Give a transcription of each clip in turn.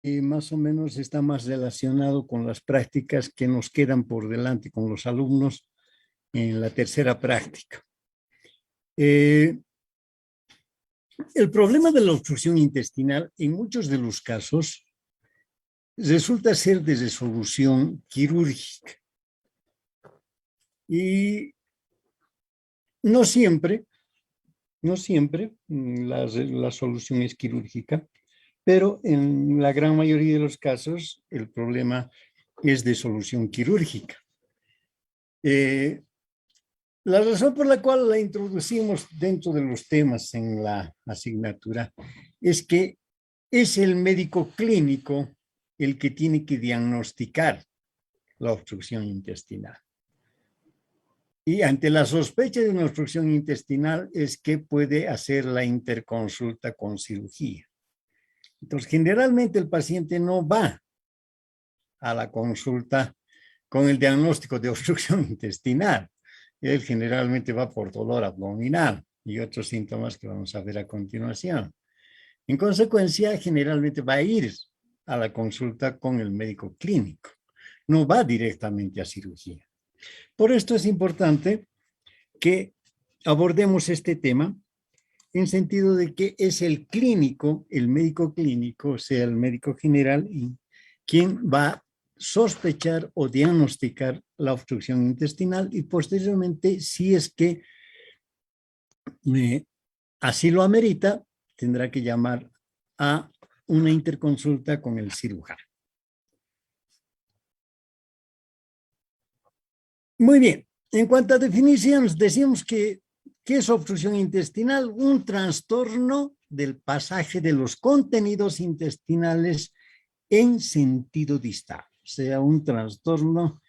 más o menos está más relacionado con las prácticas que nos quedan por delante con los alumnos en la tercera práctica. El problema de la obstrucción intestinal en muchos de los casos resulta ser de resolución quirúrgica. Y no siempre la solución es quirúrgica, pero en la gran mayoría de los casos el problema es de solución quirúrgica. La razón por la cual la introducimos dentro de los temas en la asignatura es que es el médico clínico el que tiene que diagnosticar la obstrucción intestinal. Y ante la sospecha de una obstrucción intestinal es que puede hacer la interconsulta con cirugía. Entonces, generalmente el paciente no va a la consulta con el diagnóstico de obstrucción intestinal. Él generalmente va por dolor abdominal y otros síntomas que vamos a ver a continuación. En consecuencia, generalmente va a ir a la consulta con el médico clínico. No va directamente a cirugía. Por esto es importante que abordemos este tema en sentido de que es el clínico, el médico clínico, o sea, el médico general, quien va a sospechar o diagnosticar la obstrucción intestinal y posteriormente, si es que así lo amerita, tendrá que llamar a una interconsulta con el cirujano. Muy bien, en cuanto a definiciones, decimos que ¿qué es obstrucción intestinal? Un trastorno del pasaje de los contenidos intestinales en sentido distal, o sea, un trastorno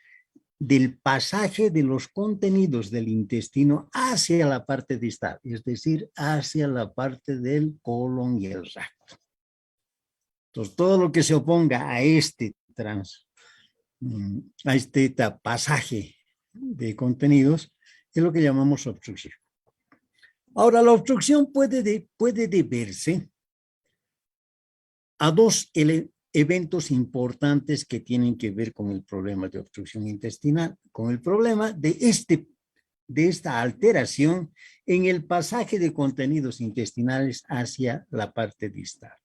del pasaje de los contenidos del intestino hacia la parte distal, es decir, hacia la parte del colon y el recto. Entonces, todo lo que se oponga a este pasaje de contenidos es lo que llamamos obstrucción. Ahora, la obstrucción puede deberse a dos eventos importantes que tienen que ver con el problema de obstrucción intestinal, con el problema de esta alteración en el pasaje de contenidos intestinales hacia la parte distal.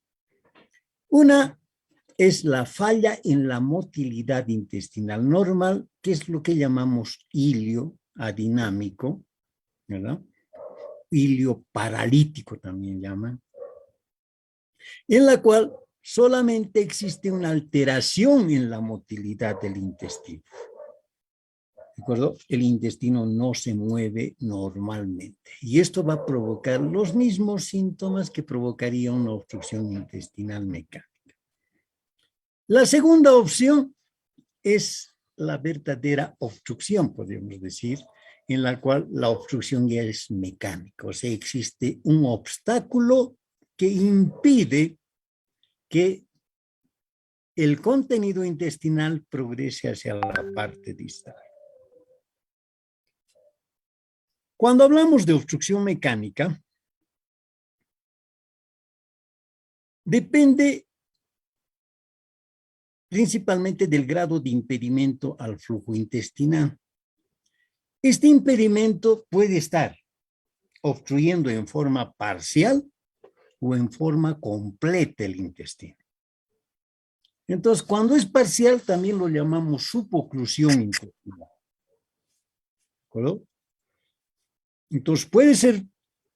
Una es la falla en la motilidad intestinal normal, que es lo que llamamos hilio adinámico, ¿verdad? Hilio paralítico también llaman, en la cual solamente existe una alteración en la motilidad del intestino. ¿De acuerdo? El intestino no se mueve normalmente. Y esto va a provocar los mismos síntomas que provocaría una obstrucción intestinal mecánica. La segunda opción es la verdadera obstrucción, podríamos decir, en la cual la obstrucción ya es mecánica. O sea, existe un obstáculo que impide que el contenido intestinal progrese hacia la parte distal. Cuando hablamos de obstrucción mecánica, depende principalmente del grado de impedimento al flujo intestinal. Este impedimento puede estar obstruyendo en forma parcial o en forma completa el intestino. Entonces, cuando es parcial, también lo llamamos suboclusión intestinal. ¿De acuerdo? Entonces,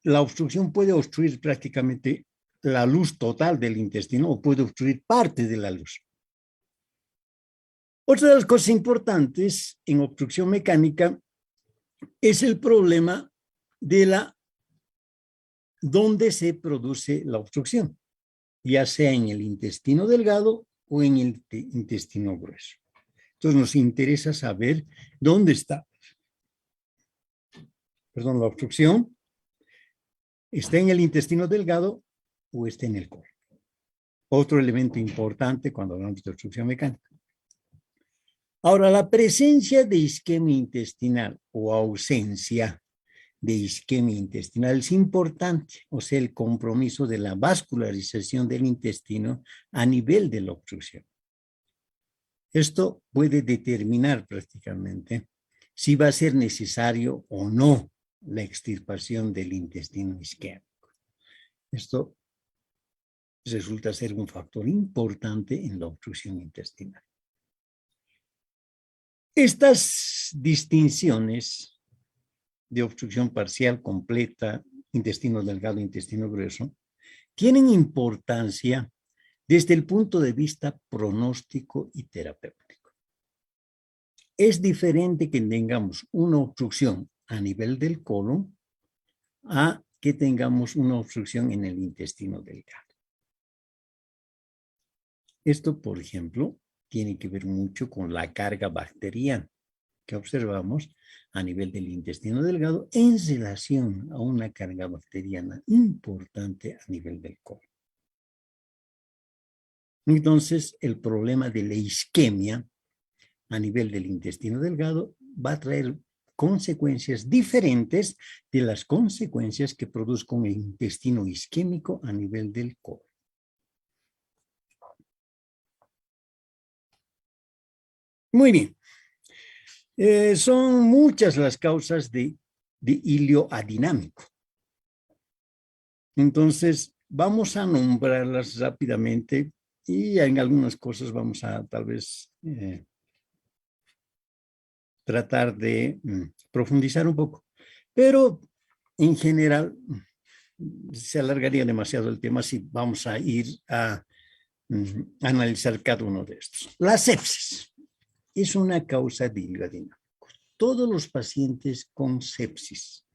la obstrucción puede obstruir prácticamente la luz total del intestino o puede obstruir parte de la luz. Otra de las cosas importantes en obstrucción mecánica es el problema de dónde se produce la obstrucción, ya sea en el intestino delgado o en el intestino grueso. Entonces nos interesa saber dónde está. La obstrucción está en el intestino delgado o está en el colon. Otro elemento importante cuando hablamos de obstrucción mecánica. Ahora, la presencia de isquemia intestinal o ausencia de isquemia intestinal es importante, o sea, el compromiso de la vascularización del intestino a nivel de la obstrucción. Esto puede determinar prácticamente si va a ser necesario o no la extirpación del intestino isquémico. Esto resulta ser un factor importante en la obstrucción intestinal. Estas distinciones de obstrucción parcial, completa, intestino delgado, intestino grueso, tienen importancia desde el punto de vista pronóstico y terapéutico. Es diferente que tengamos una obstrucción a nivel del colon a que tengamos una obstrucción en el intestino delgado. Esto, por ejemplo, tiene que ver mucho con la carga bacteriana que observamos a nivel del intestino delgado en relación a una carga bacteriana importante a nivel del colon. Entonces, el problema de la isquemia a nivel del intestino delgado va a traer consecuencias diferentes de las consecuencias que produzca un intestino isquémico a nivel del colon. Muy bien. Son muchas las causas de hilio adinámico. Entonces, vamos a nombrarlas rápidamente y en algunas cosas vamos a tal vez tratar de profundizar un poco. Pero en general se alargaría demasiado el tema si vamos a ir a analizar cada uno de estos. La sepsis es una causa de hilio adinámico. Todos los pacientes con sepsis,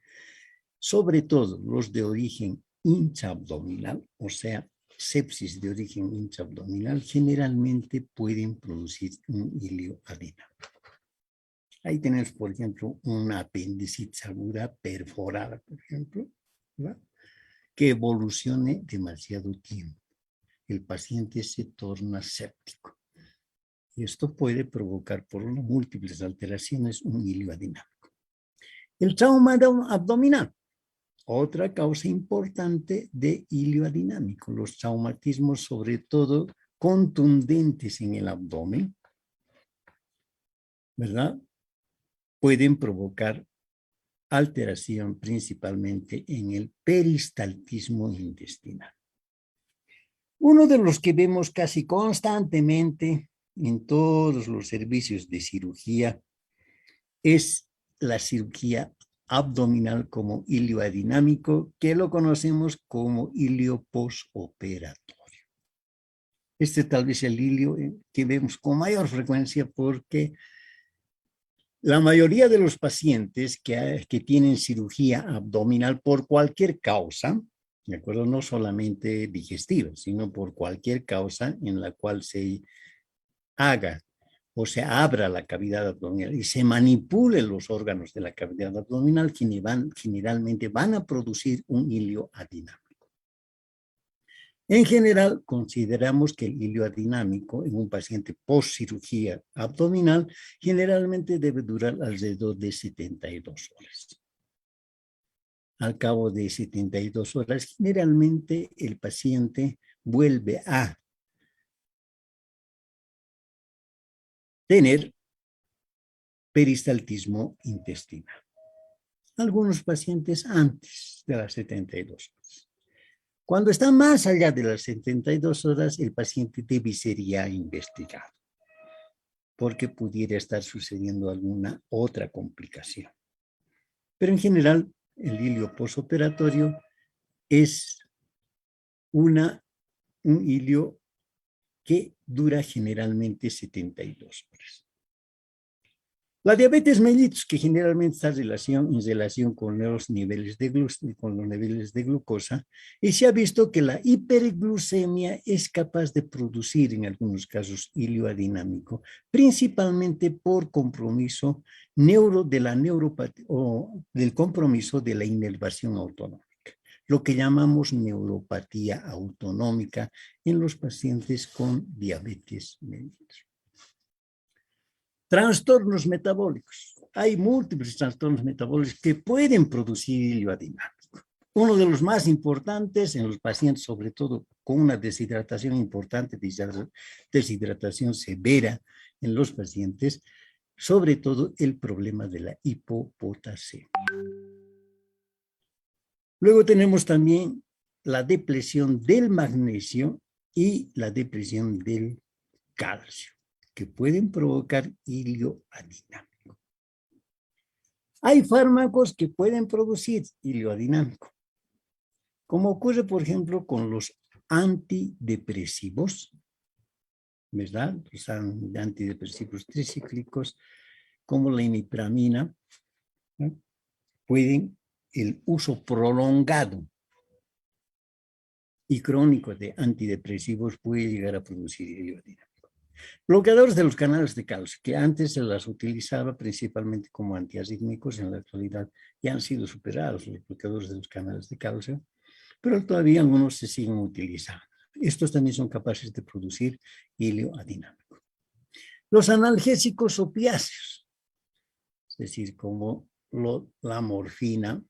sobre todo los de origen intraabdominal, o sea, sepsis de origen intraabdominal, generalmente pueden producir un hilio adinámico. Ahí tenemos, por ejemplo, una apendicitis aguda perforada, por ejemplo, ¿verdad? Que evolucione demasiado tiempo. El paciente se torna séptico. Y esto puede provocar por múltiples alteraciones un hilio adinámico. El trauma abdominal, otra causa importante de hilio adinámico. Los traumatismos, sobre todo contundentes en el abdomen, ¿verdad? Pueden provocar alteración principalmente en el peristaltismo intestinal. Uno de los que vemos casi constantemente en todos los servicios de cirugía es la cirugía abdominal como hilio adinámico, que lo conocemos como hilio postoperatorio. Este tal vez es el hilio que vemos con mayor frecuencia porque la mayoría de los pacientes que tienen cirugía abdominal por cualquier causa, ¿de acuerdo? No solamente digestiva, sino por cualquier causa en la cual se haga o se abra la cavidad abdominal y se manipulen los órganos de la cavidad abdominal, generalmente van a producir un hilio adinámico. En general, consideramos que el hilio adinámico en un paciente post-cirugía abdominal generalmente debe durar alrededor de 72 horas. Al cabo de 72 horas, generalmente el paciente vuelve a tener peristaltismo intestinal. Algunos pacientes antes de las 72 horas. Cuando está más allá de las 72 horas, el paciente debe ser ya investigado, porque pudiera estar sucediendo alguna otra complicación. Pero en general, el hilio postoperatorio es un hilio que dura generalmente 72 horas. La diabetes mellitus, que generalmente está en relación con los niveles de glucosa, y se ha visto que la hiperglucemia es capaz de producir en algunos casos hilio adinámico, principalmente por compromiso de la neuropatía o del compromiso de la inervación autonómica, lo que llamamos neuropatía autonómica en los pacientes con diabetes mellitus. Trastornos metabólicos. Hay múltiples trastornos metabólicos que pueden producir hilo adinámico. Uno de los más importantes en los pacientes, sobre todo con una deshidratación importante, deshidratación severa en los pacientes, sobre todo el problema de la hipopotasemia. Luego tenemos también la depresión del magnesio y la depresión del calcio, que pueden provocar hilo adinámico. Hay fármacos que pueden producir hilo adinámico, como ocurre, por ejemplo, con los antidepresivos, ¿verdad? Los antidepresivos tricíclicos, como la imipramina, ¿no? Pueden, el uso prolongado y crónico de antidepresivos puede llegar a producir hilo adinámico. Bloqueadores de los canales de calcio, que antes se las utilizaba principalmente como antiarrítmicos, en la actualidad ya han sido superados los bloqueadores de los canales de calcio, pero todavía algunos se siguen utilizando. Estos también son capaces de producir hilo adinámico. Los analgésicos opiáceos, es decir, como la morfina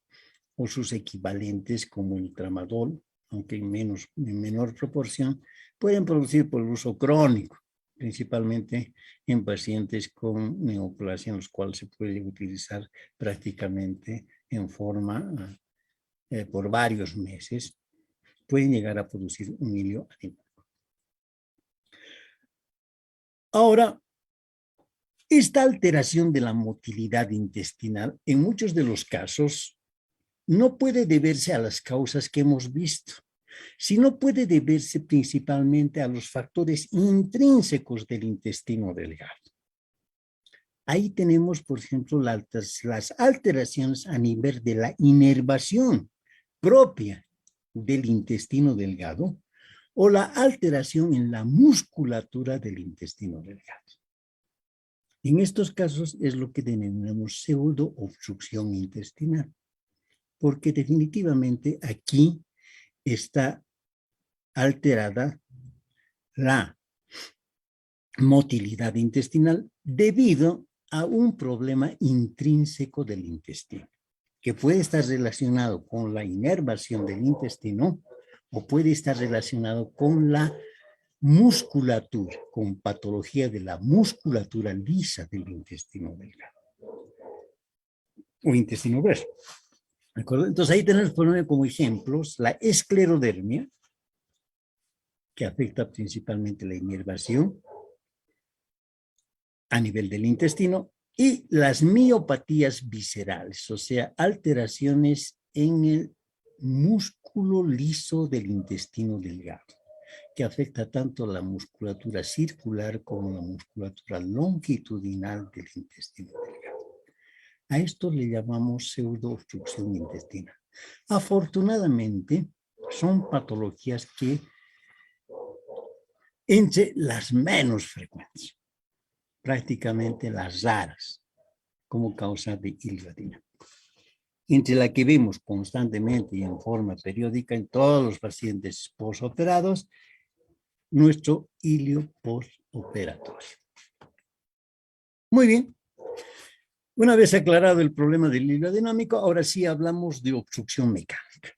o sus equivalentes como el tramadol, aunque en menor proporción, pueden producir por el uso crónico, principalmente en pacientes con neoplasia, en los cuales se puede utilizar prácticamente en forma por varios meses, pueden llegar a producir un hilo adinámico. Ahora, esta alteración de la motilidad intestinal, en muchos de los casos, no puede deberse a las causas que hemos visto, sino puede deberse principalmente a los factores intrínsecos del intestino delgado. Ahí tenemos, por ejemplo, las alteraciones a nivel de la inervación propia del intestino delgado o la alteración en la musculatura del intestino delgado. En estos casos es lo que denominamos pseudoobstrucción intestinal, porque definitivamente aquí está alterada la motilidad intestinal debido a un problema intrínseco del intestino, que puede estar relacionado con la inervación del intestino o puede estar relacionado con la musculatura, con patología de la musculatura lisa del intestino delgado o intestino grueso. ¿De acuerdo? Entonces ahí tenemos como ejemplos la esclerodermia, que afecta principalmente la inervación a nivel del intestino, y las miopatías viscerales, o sea, alteraciones en el músculo liso del intestino delgado, que afecta tanto la musculatura circular como la musculatura longitudinal del intestino delgado. A esto le llamamos pseudoobstrucción intestinal. Afortunadamente, son patologías que entre las menos frecuentes, prácticamente las raras, como causa de hilo adinámico, entre la que vemos constantemente y en forma periódica en todos los pacientes postoperados, nuestro hilo postoperatorio. Muy bien. Una vez aclarado el problema del hilo dinámico, ahora sí hablamos de obstrucción mecánica.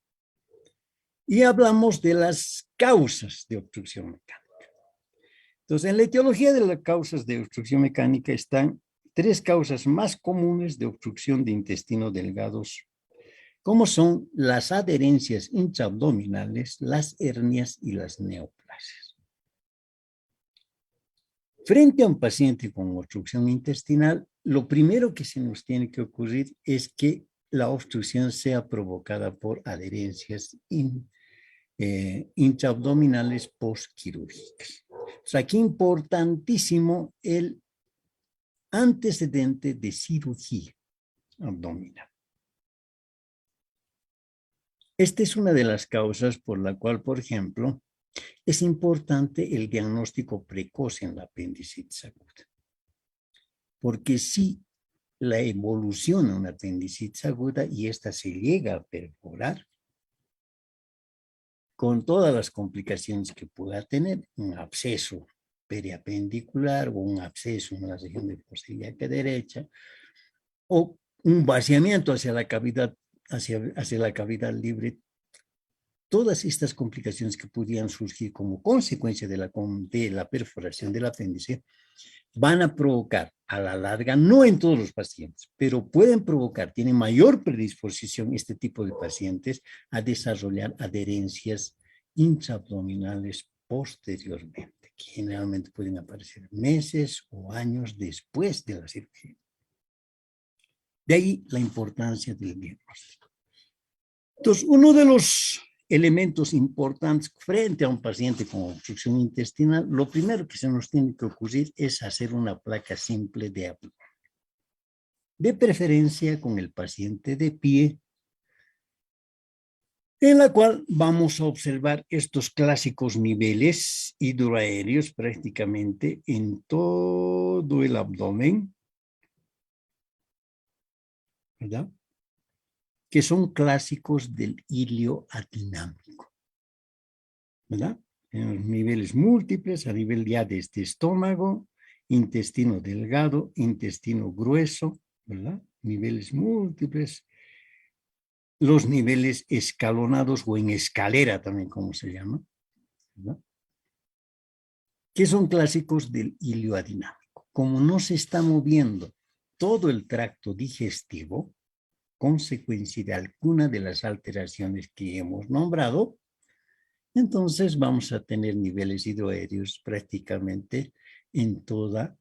Y hablamos de las causas de obstrucción mecánica. Entonces, en la etiología de las causas de obstrucción mecánica están tres causas más comunes de obstrucción de intestino delgados, como son las adherencias intraabdominales, las hernias y las neoplasias. Frente a un paciente con obstrucción intestinal, lo primero que se nos tiene que ocurrir es que la obstrucción sea provocada por adherencias intraabdominales postquirúrgicas. O sea, aquí importantísimo el antecedente de cirugía abdominal. Esta es una de las causas por la cual, por ejemplo, es importante el diagnóstico precoz en la apendicitis aguda. Porque si la evoluciona una apendicitis aguda y esta se llega a perforar, con todas las complicaciones que pueda tener, un absceso periapendicular o un absceso en la región de fosa ilíaca derecha, o un vaciamiento hacia la cavidad, hacia la cavidad libre. Todas estas complicaciones que pudieran surgir como consecuencia de la perforación del apéndice van a provocar a la larga, no en todos los pacientes, pero pueden provocar, tienen mayor predisposición este tipo de pacientes a desarrollar adherencias intraabdominales posteriormente, que generalmente pueden aparecer meses o años después de la cirugía. De ahí la importancia del diagnóstico. Entonces, uno de los elementos importantes frente a un paciente con obstrucción intestinal, lo primero que se nos tiene que ocurrir es hacer una placa simple de abdomen. De preferencia con el paciente de pie, en la cual vamos a observar estos clásicos niveles hidroaéreos prácticamente en todo el abdomen, ¿verdad? Que son clásicos del hilio adinámico, ¿verdad? En niveles múltiples, a nivel ya de este estómago, intestino delgado, intestino grueso, ¿verdad? Niveles múltiples. Los niveles escalonados o en escalera también, como se llama, ¿verdad? Que son clásicos del hilio adinámico. Como no se está moviendo todo el tracto digestivo, consecuencia de alguna de las alteraciones que hemos nombrado, entonces vamos a tener niveles hidroaéreos prácticamente en todo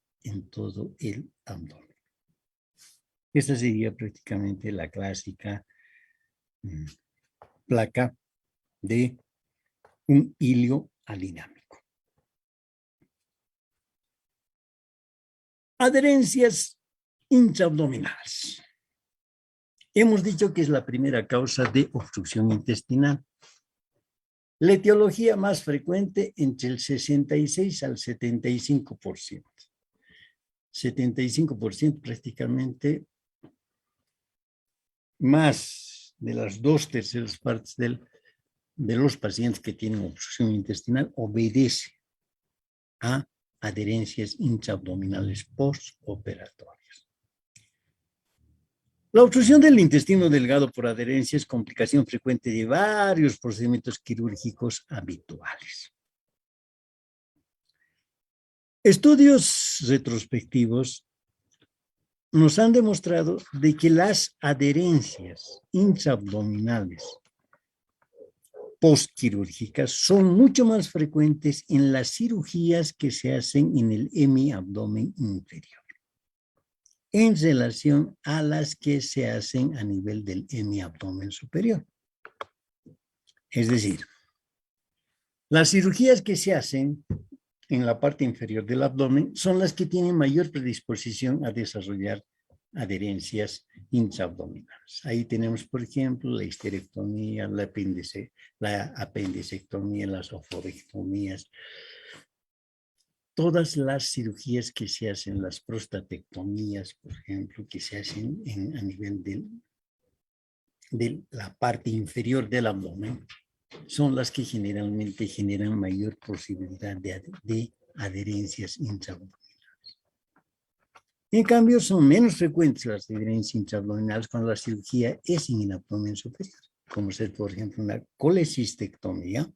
el abdomen. Esta sería prácticamente la clásica placa de un hilio adinámico. Adherencias intraabdominales. Hemos dicho que es la primera causa de obstrucción intestinal. La etiología más frecuente entre el 66 al 75%. 75% prácticamente más de las 2/3 partes de los pacientes que tienen obstrucción intestinal obedece a adherencias intraabdominales postoperatorias. La obstrucción del intestino delgado por adherencia es complicación frecuente de varios procedimientos quirúrgicos habituales. Estudios retrospectivos nos han demostrado de que las adherencias intraabdominales postquirúrgicas son mucho más frecuentes en las cirugías que se hacen en el hemiabdomen inferior en relación a las que se hacen a nivel del hemiabdomen superior. Es decir, las cirugías que se hacen en la parte inferior del abdomen son las que tienen mayor predisposición a desarrollar adherencias intraabdominales. Ahí tenemos, por ejemplo, la histerectomía, la apendicectomía, las oforectomías, todas las cirugías que se hacen, las prostatectomías, por ejemplo, que se hacen a nivel de la parte inferior del abdomen, son las que generalmente generan mayor posibilidad de adherencias intraabdominales. En cambio, son menos frecuentes las adherencias intraabdominales cuando la cirugía es en el abdomen superior, como ser, por ejemplo, una colecistectomía,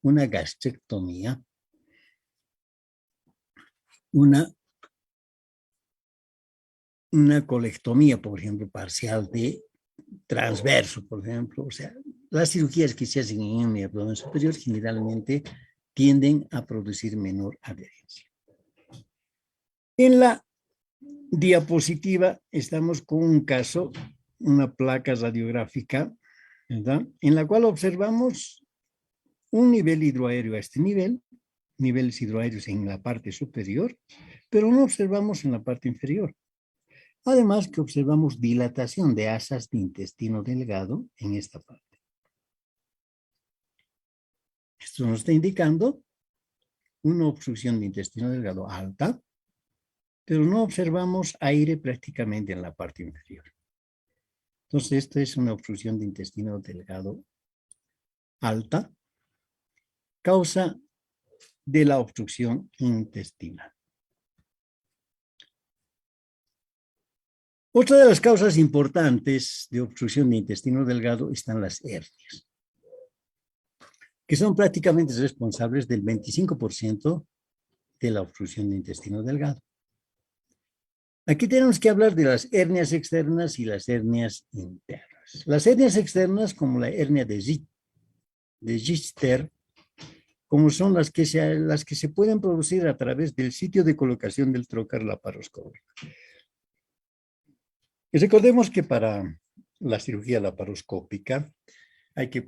una gastrectomía, una colectomía, por ejemplo, parcial de transverso, por ejemplo. O sea, las cirugías que se hacen en el abdomen superior generalmente tienden a producir menor adherencia. En la diapositiva estamos con un caso, una placa radiográfica, ¿verdad? En la cual observamos un nivel hidroaéreo a este nivel, niveles hidroaéreos en la parte superior, pero no observamos en la parte inferior. Además que observamos dilatación de asas de intestino delgado en esta parte. Esto nos está indicando una obstrucción de intestino delgado alta, pero no observamos aire prácticamente en la parte inferior. Entonces, esta es una obstrucción de intestino delgado alta. Causa de la obstrucción intestinal. Otra de las causas importantes de obstrucción de intestino delgado están las hernias, que son prácticamente responsables del 25% de la obstrucción de intestino delgado. Aquí tenemos que hablar de las hernias externas y las hernias internas. Las hernias externas, como la hernia de Gister, como son las que se pueden producir a través del sitio de colocación del trocar laparoscópico. Y recordemos que para la cirugía laparoscópica hay que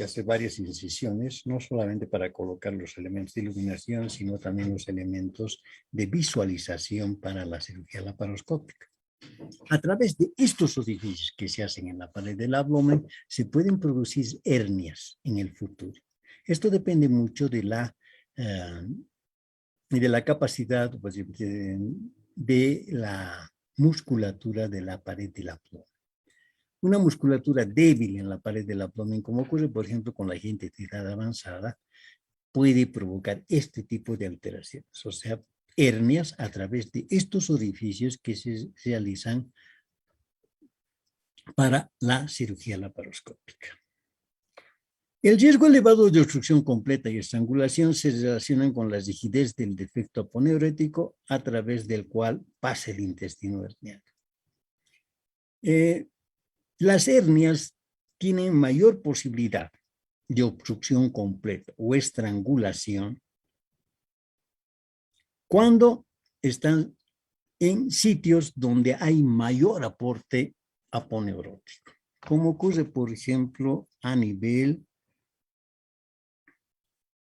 hacer varias incisiones, no solamente para colocar los elementos de iluminación, sino también los elementos de visualización para la cirugía laparoscópica. A través de estos orificios que se hacen en la pared del abdomen, se pueden producir hernias en el futuro. Esto depende mucho de la capacidad de la musculatura de la pared del abdomen. Una musculatura débil en la pared del abdomen, como ocurre, por ejemplo, con la gente de edad avanzada, puede provocar este tipo de alteraciones, o sea, hernias a través de estos orificios que se realizan para la cirugía laparoscópica. El riesgo elevado de obstrucción completa y estrangulación se relacionan con la rigidez del defecto aponeurético a través del cual pasa el intestino herniano. Las hernias tienen mayor posibilidad de obstrucción completa o estrangulación cuando están en sitios donde hay mayor aporte aponeurótico, como ocurre, por ejemplo, a nivel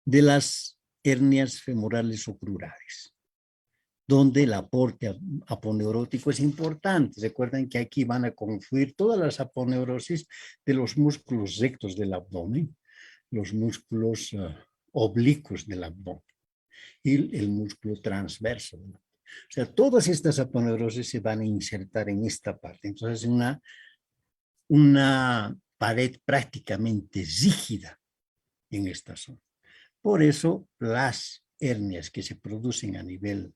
de las hernias femorales o crurales, donde el aporte aponeurótico es importante. Recuerden que aquí van a confluir todas las aponeurosis de los músculos rectos del abdomen, los músculos oblicuos del abdomen y el músculo transverso. O sea, todas estas aponeurosis se van a insertar en esta parte. Entonces, una pared prácticamente rígida en esta zona. Por eso, las hernias que se producen a nivel,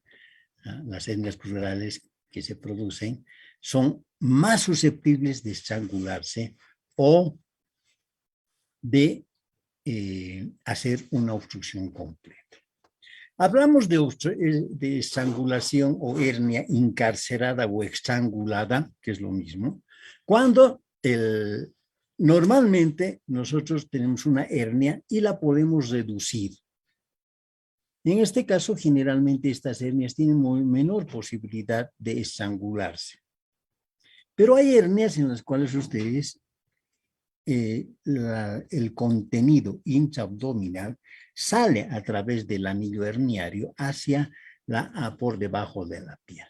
las hernias crurales que se producen, son más susceptibles de estrangularse o de hacer una obstrucción completa. Hablamos de estrangulación o hernia encarcerada o estrangulada, que es lo mismo, cuando normalmente nosotros tenemos una hernia y la podemos reducir. En este caso, generalmente estas hernias tienen menor posibilidad de estrangularse. Pero hay hernias en las cuales ustedes, el contenido intraabdominal sale a través del anillo herniario hacia por debajo de la piel.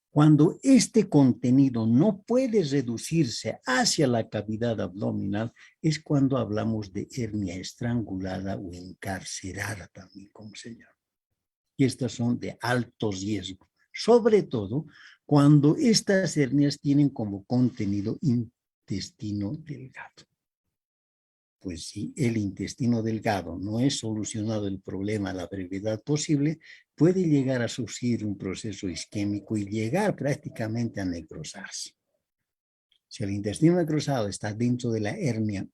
Cuando este contenido no puede reducirse hacia la cavidad abdominal, es cuando hablamos de hernia estrangulada o encarcerada también, como se llama. Y estas son de alto riesgo, sobre todo cuando estas hernias tienen como contenido intestino delgado. Pues si el intestino delgado no es solucionado el problema a la brevedad posible, puede llegar a sufrir un proceso isquémico y llegar prácticamente a necrosarse. Si el intestino necrosado está dentro de la hernia,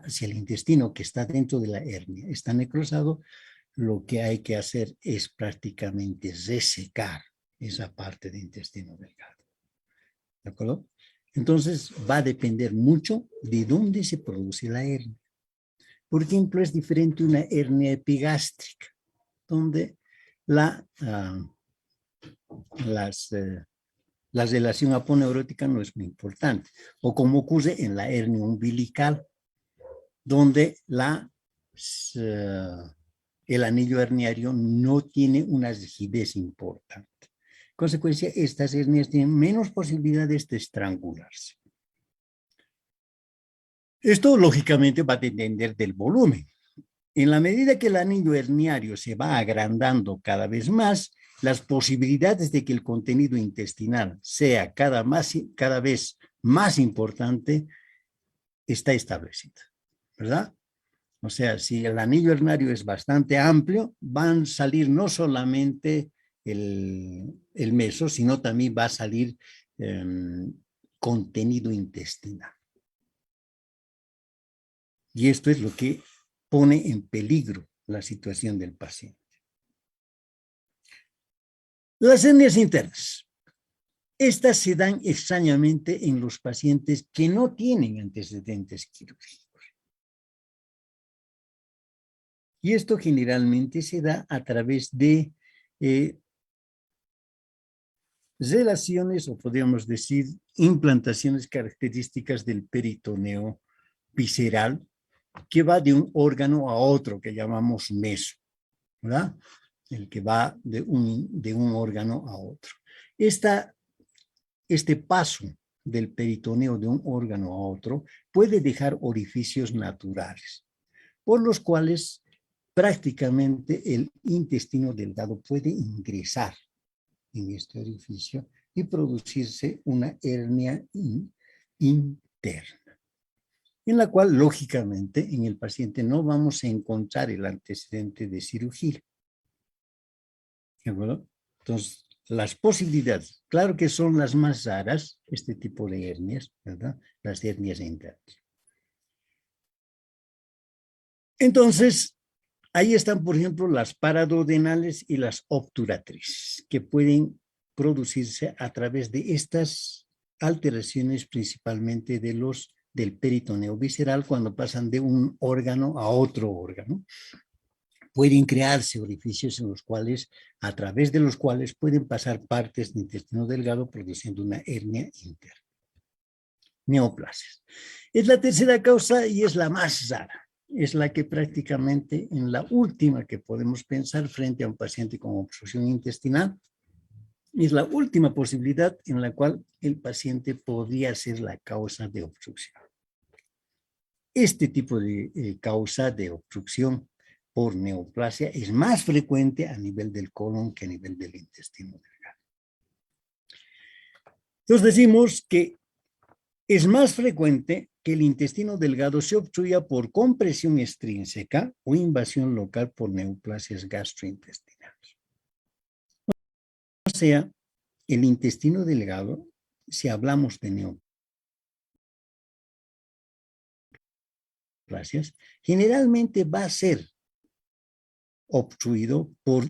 si el intestino que está dentro de la hernia está necrosado, lo que hay que hacer es prácticamente resecar esa parte de intestino delgado. ¿De acuerdo? Entonces, va a depender mucho de dónde se produce la hernia. Por ejemplo, es diferente una hernia epigástrica, donde la relación aponeurótica no es muy importante. O como ocurre en la hernia umbilical, donde el anillo herniario no tiene una rigidez importante. En consecuencia, estas hernias tienen menos posibilidades de estrangularse. Esto, lógicamente, va a depender del volumen. En la medida que el anillo herniario se va agrandando cada vez más, las posibilidades de que el contenido intestinal sea cada vez más importante está establecida, ¿verdad? O sea, si el anillo urinario es bastante amplio, van a salir no solamente el meso, sino también va a salir contenido intestinal. Y esto es lo que pone en peligro la situación del paciente. Las hernias internas. Estas se dan extrañamente en los pacientes que no tienen antecedentes quirúrgicos. Y esto generalmente se da a través de relaciones, o podríamos decir, implantaciones características del peritoneo visceral, que va de un órgano a otro, que llamamos meso, ¿verdad? El que va de un órgano a otro. Este paso del peritoneo de un órgano a otro puede dejar orificios naturales, por los cuales prácticamente el intestino delgado puede ingresar en este orificio y producirse una hernia interna, en la cual, lógicamente, en el paciente no vamos a encontrar el antecedente de cirugía. ¿De acuerdo? Entonces, las posibilidades, claro que son las más raras, este tipo de hernias, ¿verdad? Las hernias internas. Entonces, ahí están, por ejemplo, las paraduodenales y las obturatrices, que pueden producirse a través de estas alteraciones, principalmente del peritoneo visceral, cuando pasan de un órgano a otro órgano. Pueden crearse orificios en los cuales, a través de los cuales pueden pasar partes del intestino delgado, produciendo una hernia interna. Neoplasias. Es la tercera causa y es la más rara. Es la que prácticamente en la última que podemos pensar frente a un paciente con obstrucción intestinal, es la última posibilidad en la cual el paciente podría ser la causa de obstrucción. Este tipo de causa de obstrucción por neoplasia es más frecuente a nivel del colon que a nivel del intestino delgado. Entonces decimos que es más frecuente que el intestino delgado se obstruya por compresión extrínseca o invasión local por neoplasias gastrointestinales. O sea, el intestino delgado, si hablamos de neoplasias, generalmente va a ser obstruido por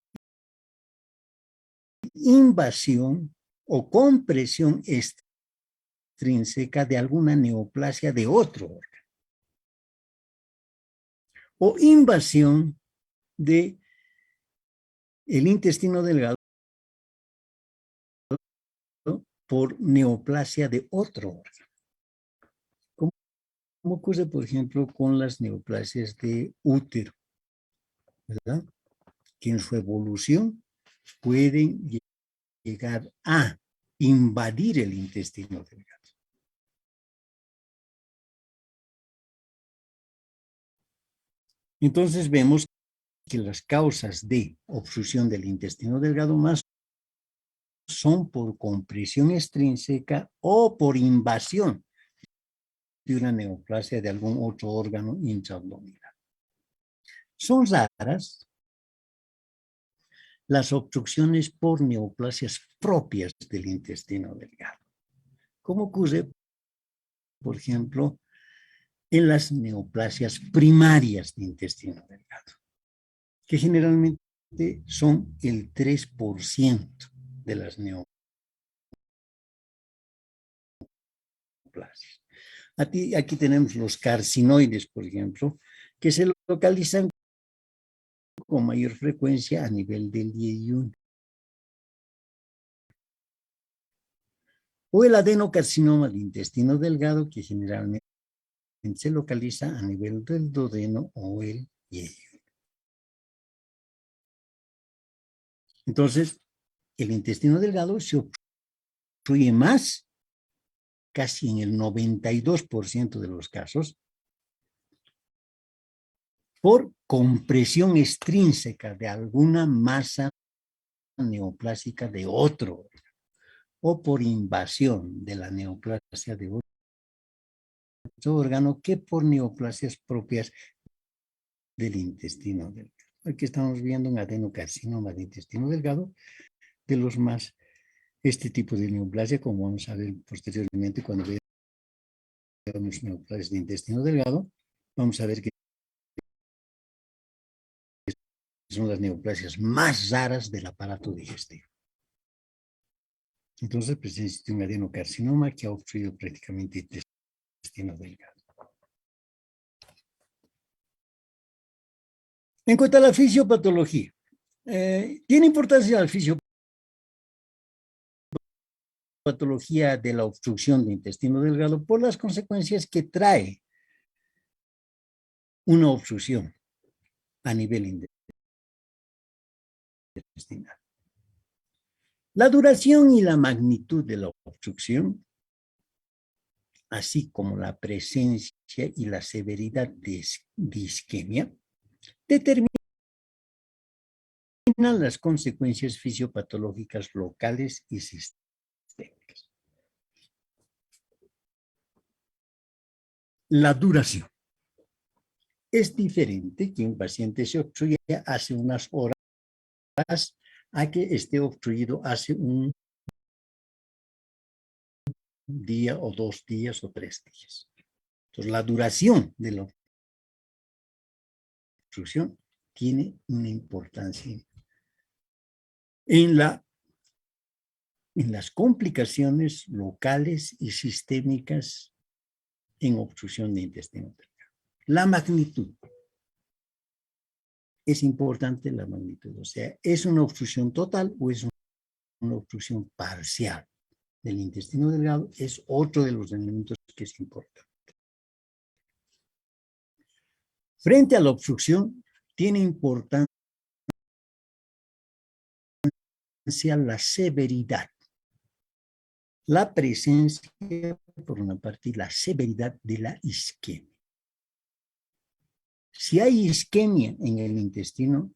invasión o compresión extrínseca de alguna neoplasia de otro órgano, o invasión de el intestino delgado por neoplasia de otro órgano. ¿Cómo ocurre, por ejemplo, con las neoplasias de útero? ¿Verdad? Que en su evolución pueden llegar a invadir el intestino delgado. Entonces vemos que las causas de obstrucción del intestino delgado más son por compresión extrínseca o por invasión de una neoplasia de algún otro órgano intraabdominal. Son raras las obstrucciones por neoplasias propias del intestino delgado. ¿Cómo ocurre, por ejemplo, en las neoplasias primarias de intestino delgado? Que generalmente son el 3% de las neoplasias. Aquí tenemos los carcinoides, por ejemplo, que se localizan con mayor frecuencia a nivel del yeyuno. O el adenocarcinoma de intestino delgado, que generalmente se localiza a nivel del duodeno o el yeyuno. Entonces, el intestino delgado se obstruye más, casi en el 92% de los casos, por compresión extrínseca de alguna masa neoplásica de otro órgano, o por invasión de la neoplasia de otro órgano que por neoplasias propias del intestino delgado. Aquí estamos viendo un adenocarcinoma de intestino delgado, de los más, este tipo de neoplasia, como vamos a ver posteriormente cuando veamos neoplasias de intestino delgado, vamos a ver que son las neoplasias más raras del aparato digestivo. Entonces, pues existe un adenocarcinoma que ha obstruido prácticamente el intestino delgado. En cuanto a la fisiopatología, tiene importancia la fisiopatología de la obstrucción de intestino delgado por las consecuencias que trae una obstrucción a nivel intestinal. La duración y la magnitud de la obstrucción, así como la presencia y la severidad de isquemia, determinan las consecuencias fisiopatológicas locales y sistémicas. La duración es diferente que un paciente se obstruya hace unas horas a que esté obstruido hace un día o 2 días o 3 días. Entonces, la duración de la obstrucción tiene una importancia en las complicaciones locales y sistémicas en obstrucción de intestino delgado. La magnitud. Es importante la magnitud, o sea, ¿es una obstrucción total o es una obstrucción parcial del intestino delgado? Es otro de los elementos que es importante. Frente a la obstrucción, tiene importancia la severidad, la presencia, por una parte, y la severidad de la isquemia. Si hay isquemia en el intestino,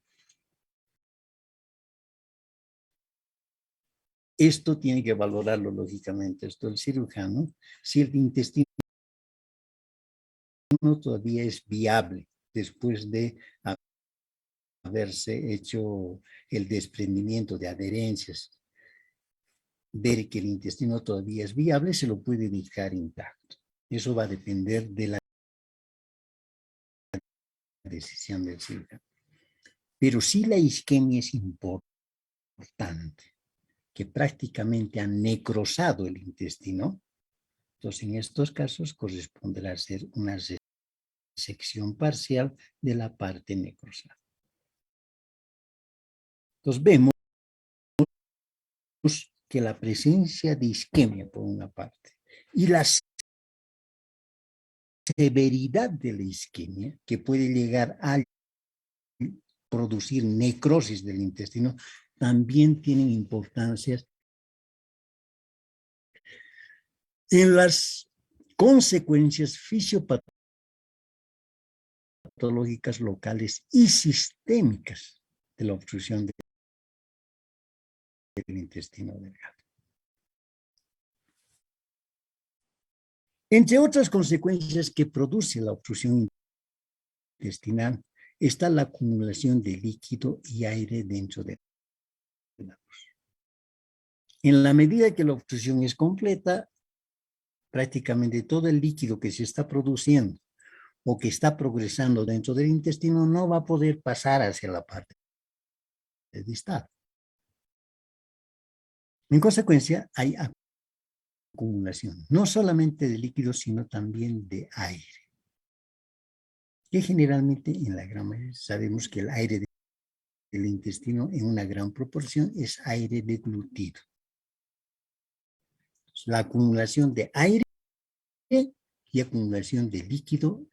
esto tiene que valorarlo lógicamente, esto el cirujano, si el intestino todavía es viable después de haberse hecho el desprendimiento de adherencias, ver que el intestino todavía es viable, se lo puede dejar intacto. Eso va a depender de la decisión del cirujano. Pero si la isquemia es importante, que prácticamente ha necrosado el intestino, entonces en estos casos corresponderá hacer una resección parcial de la parte necrosada. Entonces vemos que la presencia de isquemia por una parte y la severidad de la isquemia, que puede llegar a producir necrosis del intestino, también tienen importancia en las consecuencias fisiopatológicas locales y sistémicas de la obstrucción del intestino delgado. Entre otras consecuencias que produce la obstrucción intestinal está la acumulación de líquido y aire dentro de la voz. En la medida que la obstrucción es completa, prácticamente todo el líquido que se está produciendo o que está progresando dentro del intestino no va a poder pasar hacia la parte distal. En consecuencia, hay acumulación, no solamente de líquidos, sino también de aire. Que generalmente, en la gran mayoría, sabemos que el aire del intestino en una gran proporción es aire deglutido. La acumulación de aire y acumulación de líquido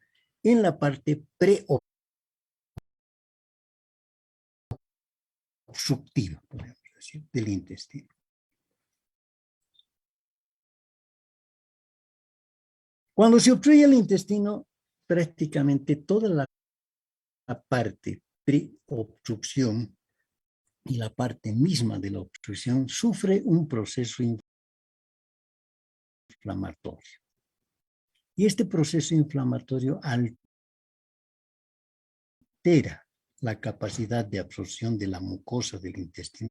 en la parte preobstructiva, podemos decir, del intestino. Cuando se obstruye el intestino, prácticamente toda la parte preobstrucción y la parte misma de la obstrucción sufre un proceso inflamatorio. Y este proceso inflamatorio, al altera la capacidad de absorción de la mucosa del intestino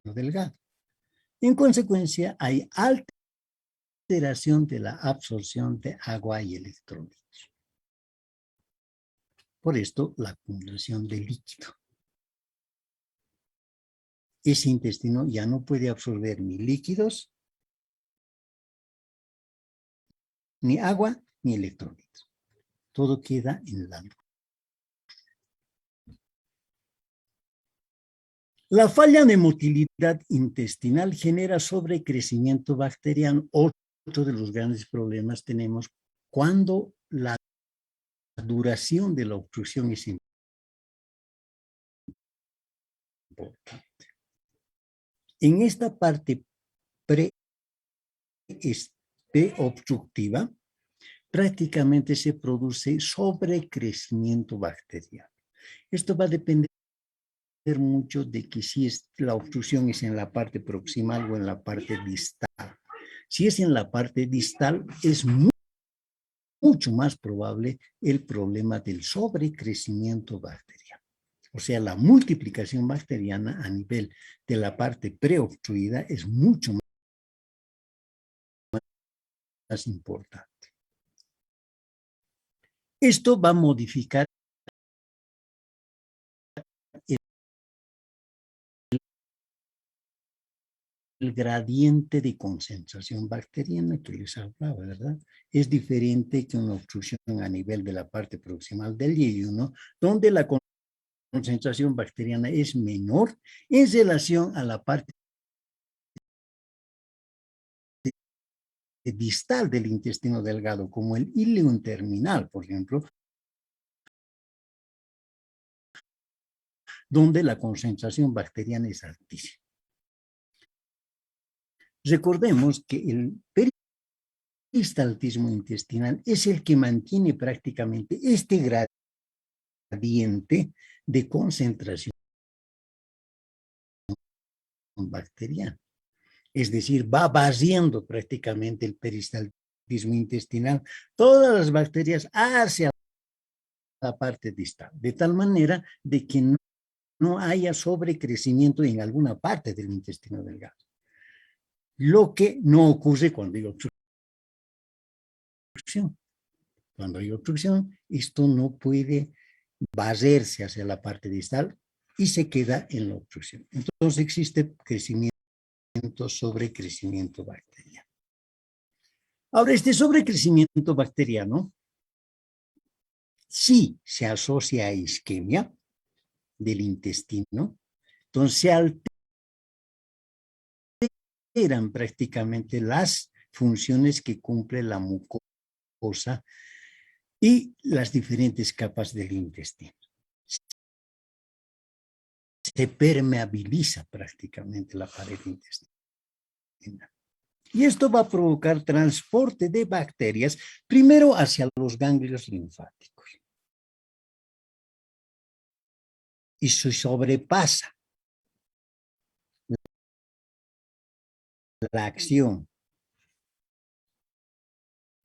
delgado. En consecuencia, hay alteración de la absorción de agua y electrolitos. Por esto, la acumulación de líquido. Ese intestino ya no puede absorber ni líquidos, ni agua, ni electrolitos. Todo queda en la luz. La falla de motilidad intestinal genera sobrecrecimiento bacteriano. Otro de los grandes problemas tenemos cuando la duración de la obstrucción es importante. En esta parte preobstructiva, prácticamente se produce sobrecrecimiento bacteriano. Esto va a depender mucho de que si la obstrucción es en la parte proximal o en la parte distal. Si es en la parte distal, es mucho más probable el problema del sobrecrecimiento bacteriano. O sea, la multiplicación bacteriana a nivel de la parte preobstruida es mucho más importante. Esto va a modificar el gradiente de concentración bacteriana que les hablaba, ¿verdad? Es diferente que una obstrucción a nivel de la parte proximal del yeyuno, donde la concentración bacteriana es menor en relación a la parte distal del intestino delgado, como el ileum terminal, por ejemplo, donde la concentración bacteriana es altísima. Recordemos que el peristaltismo intestinal es el que mantiene prácticamente este gradiente de concentración bacteriana. Es decir, va barriendo prácticamente el peristaltismo intestinal, todas las bacterias hacia la parte distal, de tal manera de que no haya sobrecrecimiento en alguna parte del intestino delgado. Lo que no ocurre cuando hay obstrucción. Cuando hay obstrucción, esto no puede barrerse hacia la parte distal y se queda en la obstrucción. Entonces existe crecimiento sobre crecimiento bacteriano. Ahora, este sobrecrecimiento bacteriano sí se asocia a isquemia del intestino, entonces se alteran prácticamente las funciones que cumple la mucosa y las diferentes capas del intestino. Se permeabiliza prácticamente la pared intestinal. Y esto va a provocar transporte de bacterias primero hacia los ganglios linfáticos. Y se sobrepasa la acción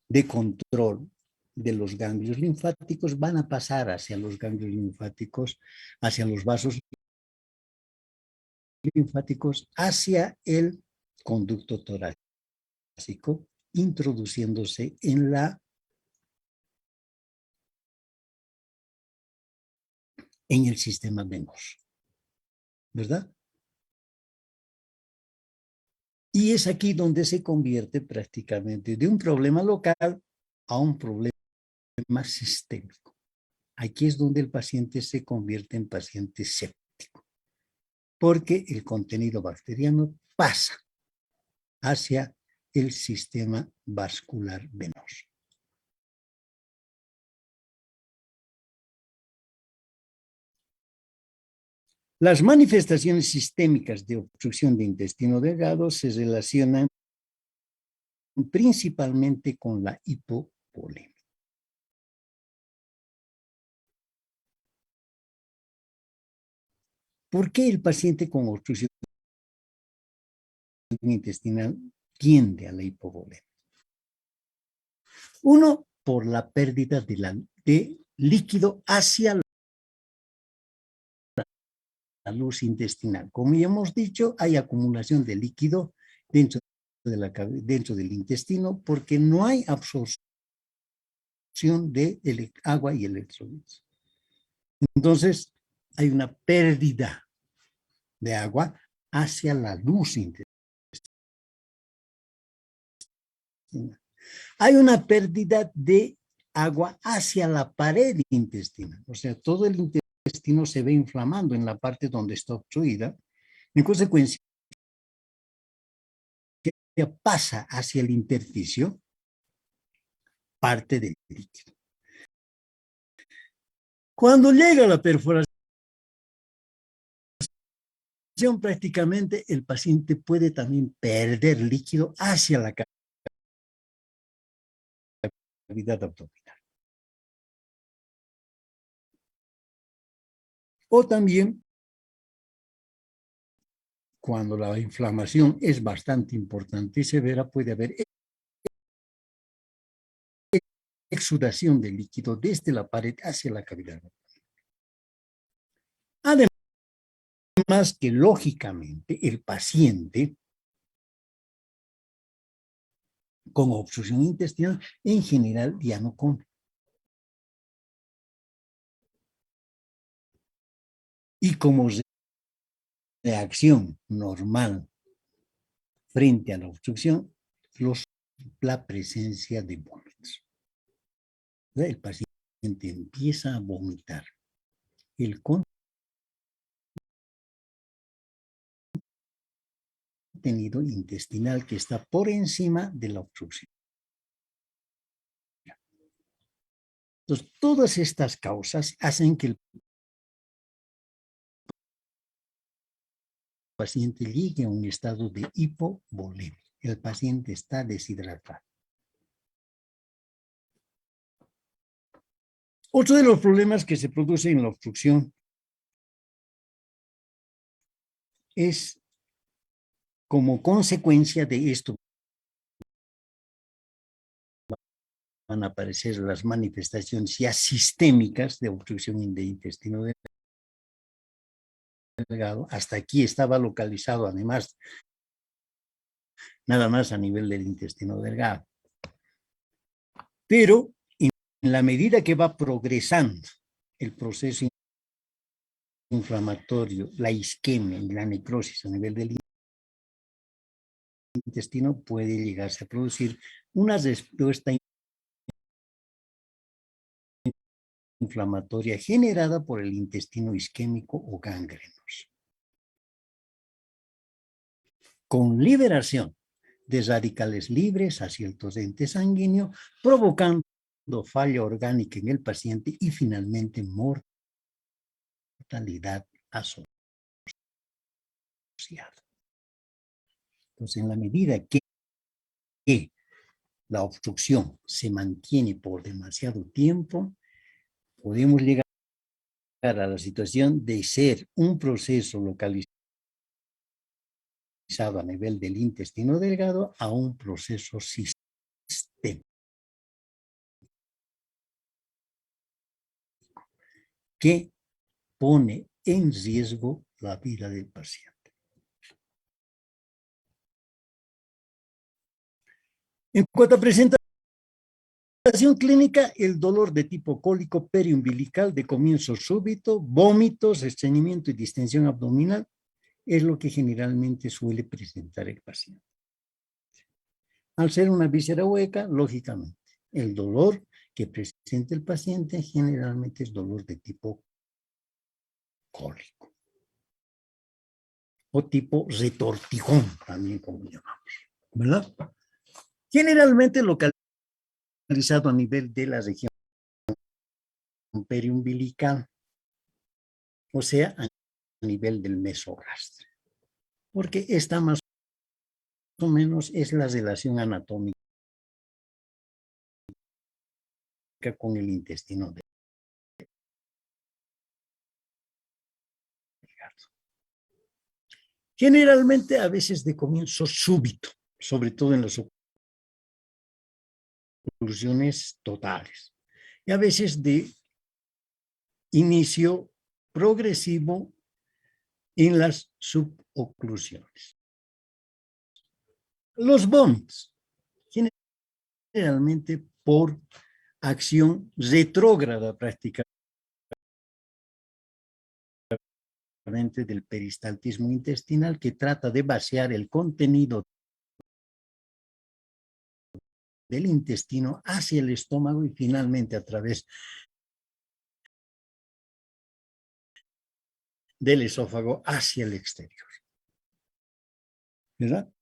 de control de los ganglios linfáticos, van a pasar hacia los ganglios linfáticos, hacia los vasos linfáticos, hacia el conducto torácico, introduciéndose en el sistema venoso, ¿verdad? Y es aquí donde se convierte prácticamente de un problema local a un problema sistémico. Aquí es donde el paciente se convierte en paciente séptico, porque el contenido bacteriano pasa hacia el sistema vascular venoso. Las manifestaciones sistémicas de obstrucción de intestino delgado se relacionan principalmente con la hipovolemia. ¿Por qué el paciente con obstrucción intestinal tiende a la hipovolemia? Uno, por la pérdida de líquido hacia la luz intestinal. Como ya hemos dicho, hay acumulación de líquido dentro del intestino porque no hay absorción de agua y electrolitos. Entonces, hay una pérdida de agua hacia la luz intestinal. Hay una pérdida de agua hacia la pared intestinal. O sea, todo el intestino se ve inflamando en la parte donde está obstruida. En consecuencia, pasa hacia el intersticio parte del líquido. Cuando llega la perforación, prácticamente el paciente puede también perder líquido hacia la cavidad abdominal. O también, cuando la inflamación es bastante importante y severa, puede haber exudación de líquido desde la pared hacia la cavidad. Además que, lógicamente, el paciente con obstrucción intestinal en general ya no come. Y como reacción normal frente a la obstrucción, la presencia de vómitos. El paciente empieza a vomitar. El contenido intestinal que está por encima de la obstrucción. Entonces, todas estas causas hacen que el paciente llegue a un estado de hipovolemia. El paciente está deshidratado. Otro de los problemas que se produce en la obstrucción es como consecuencia de esto van a aparecer las manifestaciones ya sistémicas de obstrucción de intestino delgado. Hasta aquí estaba localizado, además, nada más a nivel del intestino delgado. Pero en la medida que va progresando el proceso inflamatorio, la isquemia y la necrosis a nivel del intestino, puede llegarse a producir una respuesta inflamatoria generada por el intestino isquémico o gangrenoso, con liberación de radicales libres hacia el torrente sanguíneo, provocando falla orgánica en el paciente y finalmente mortalidad asociada. Entonces, en la medida que la obstrucción se mantiene por demasiado tiempo, podemos llegar a la situación de ser un proceso localizado a nivel del intestino delgado a un proceso sistémico que pone en riesgo la vida del paciente. En cuanto a presentación clínica, el dolor de tipo cólico periumbilical de comienzo súbito, vómitos, estreñimiento y distensión abdominal es lo que generalmente suele presentar el paciente. Al ser una víscera hueca, lógicamente, el dolor que presenta el paciente generalmente es dolor de tipo cólico o tipo retortijón, también como llamamos, ¿verdad? Generalmente localizado a nivel de la región periumbilical, o sea, a nivel del mesorrastre, porque esta más o menos es la relación anatómica con el intestino delgado. Generalmente a veces de comienzo súbito, sobre todo en las oclusiones totales, y a veces de inicio progresivo en las suboclusiones. Los vómitos, generalmente por acción retrógrada prácticamente del peristaltismo intestinal, que trata de vaciar el contenido del intestino hacia el estómago y finalmente a través del esófago hacia el exterior. ¿Verdad?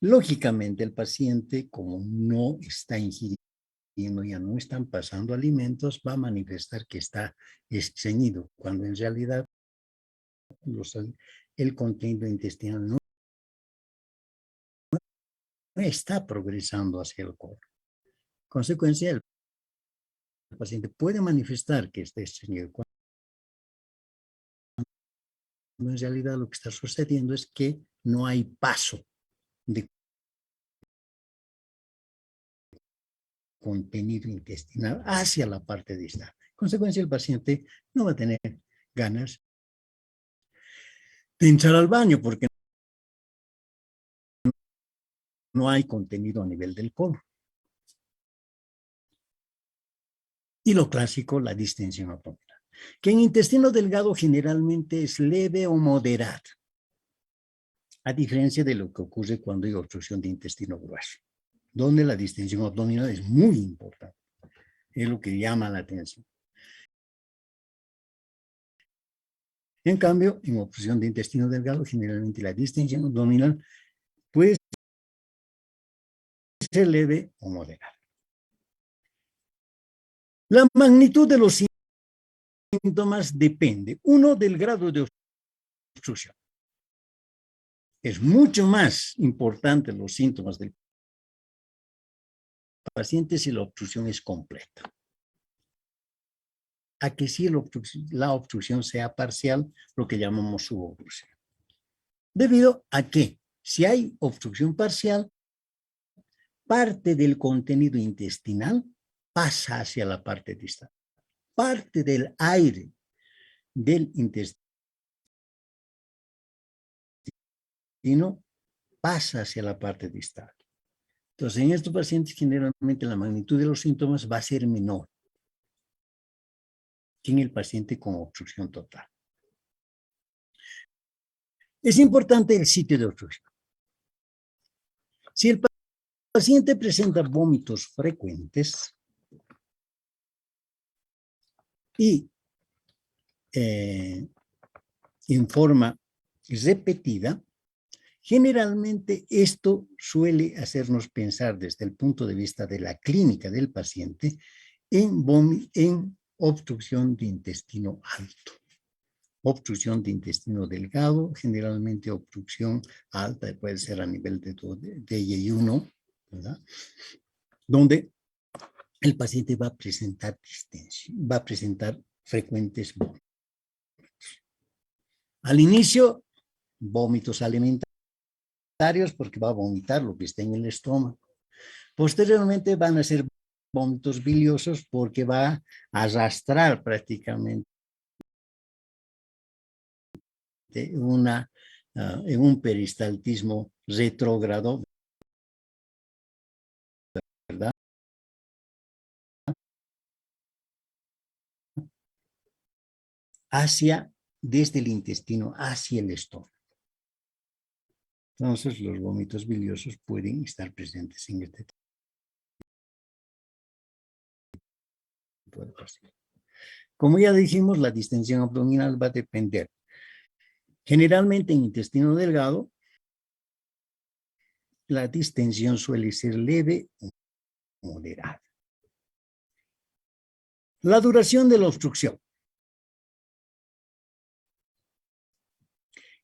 Lógicamente, el paciente, como no está ingiriendo, ya no están pasando alimentos, va a manifestar que está estreñido, cuando en realidad el contenido intestinal no está progresando hacia el colon. Consecuencia, el paciente puede manifestar que está estreñido, cuando en realidad lo que está sucediendo es que no hay paso de contenido intestinal hacia la parte distal. En consecuencia, el paciente no va a tener ganas de entrar al baño porque no hay contenido a nivel del colon. Y lo clásico, la distensión abdominal, que en intestino delgado generalmente es leve o moderada, a diferencia de lo que ocurre cuando hay obstrucción de intestino grueso, donde la distensión abdominal es muy importante, es lo que llama la atención. En cambio, en obstrucción de intestino delgado, generalmente la distensión abdominal puede ser leve o moderada. La magnitud de los síntomas depende, uno, del grado de obstrucción. Es mucho más importante los síntomas del paciente si la obstrucción es completa. A que si la obstrucción sea parcial, lo que llamamos suboclusión. Debido a que si hay obstrucción parcial, parte del contenido intestinal pasa hacia la parte distal. Parte del aire del intestino pasa hacia la parte distal. Entonces, en estos pacientes generalmente la magnitud de los síntomas va a ser menor que en el paciente con obstrucción total. Es importante el sitio de obstrucción. Si el paciente presenta vómitos frecuentes y en forma repetida, generalmente esto suele hacernos pensar desde el punto de vista de la clínica del paciente en obstrucción de intestino alto. Obstrucción de intestino delgado, generalmente obstrucción alta, puede ser a nivel de DI1, ¿verdad? Donde el paciente va a presentar distensión, va a presentar frecuentes vómitos. Al inicio, vómitos alimentarios porque va a vomitar lo que está en el estómago. Posteriormente van a ser vómitos biliosos porque va a arrastrar prácticamente en un peristaltismo retrógrado, ¿verdad? Desde el intestino hacia el estómago. Entonces, los vómitos biliosos pueden estar presentes en este tipo de pacientes. Como ya dijimos, la distensión abdominal va a depender. Generalmente en intestino delgado, la distensión suele ser leve o moderada. La duración de la obstrucción.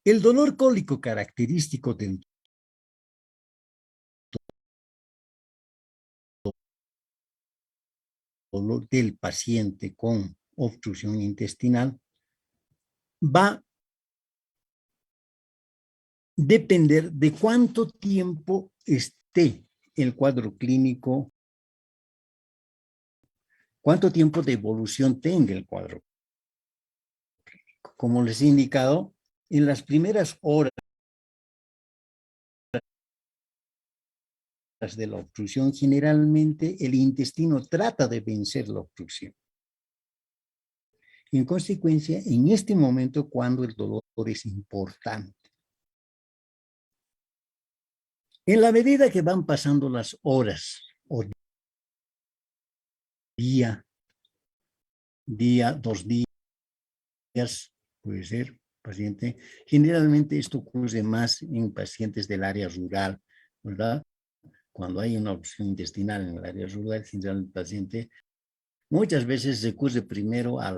El dolor cólico característico del dolor del paciente con obstrucción intestinal va a depender de cuánto tiempo esté el cuadro clínico cuánto tiempo de evolución tenga el cuadro. Como les he indicado, en las primeras horas de la obstrucción, generalmente el intestino trata de vencer la obstrucción. En consecuencia, en este momento, cuando el dolor es importante. En la medida que van pasando las horas o día, 2 días, puede ser, paciente. Generalmente esto ocurre más en pacientes del área rural, ¿verdad? Cuando hay una obstrucción intestinal en el área rural, generalmente el paciente muchas veces recurre primero a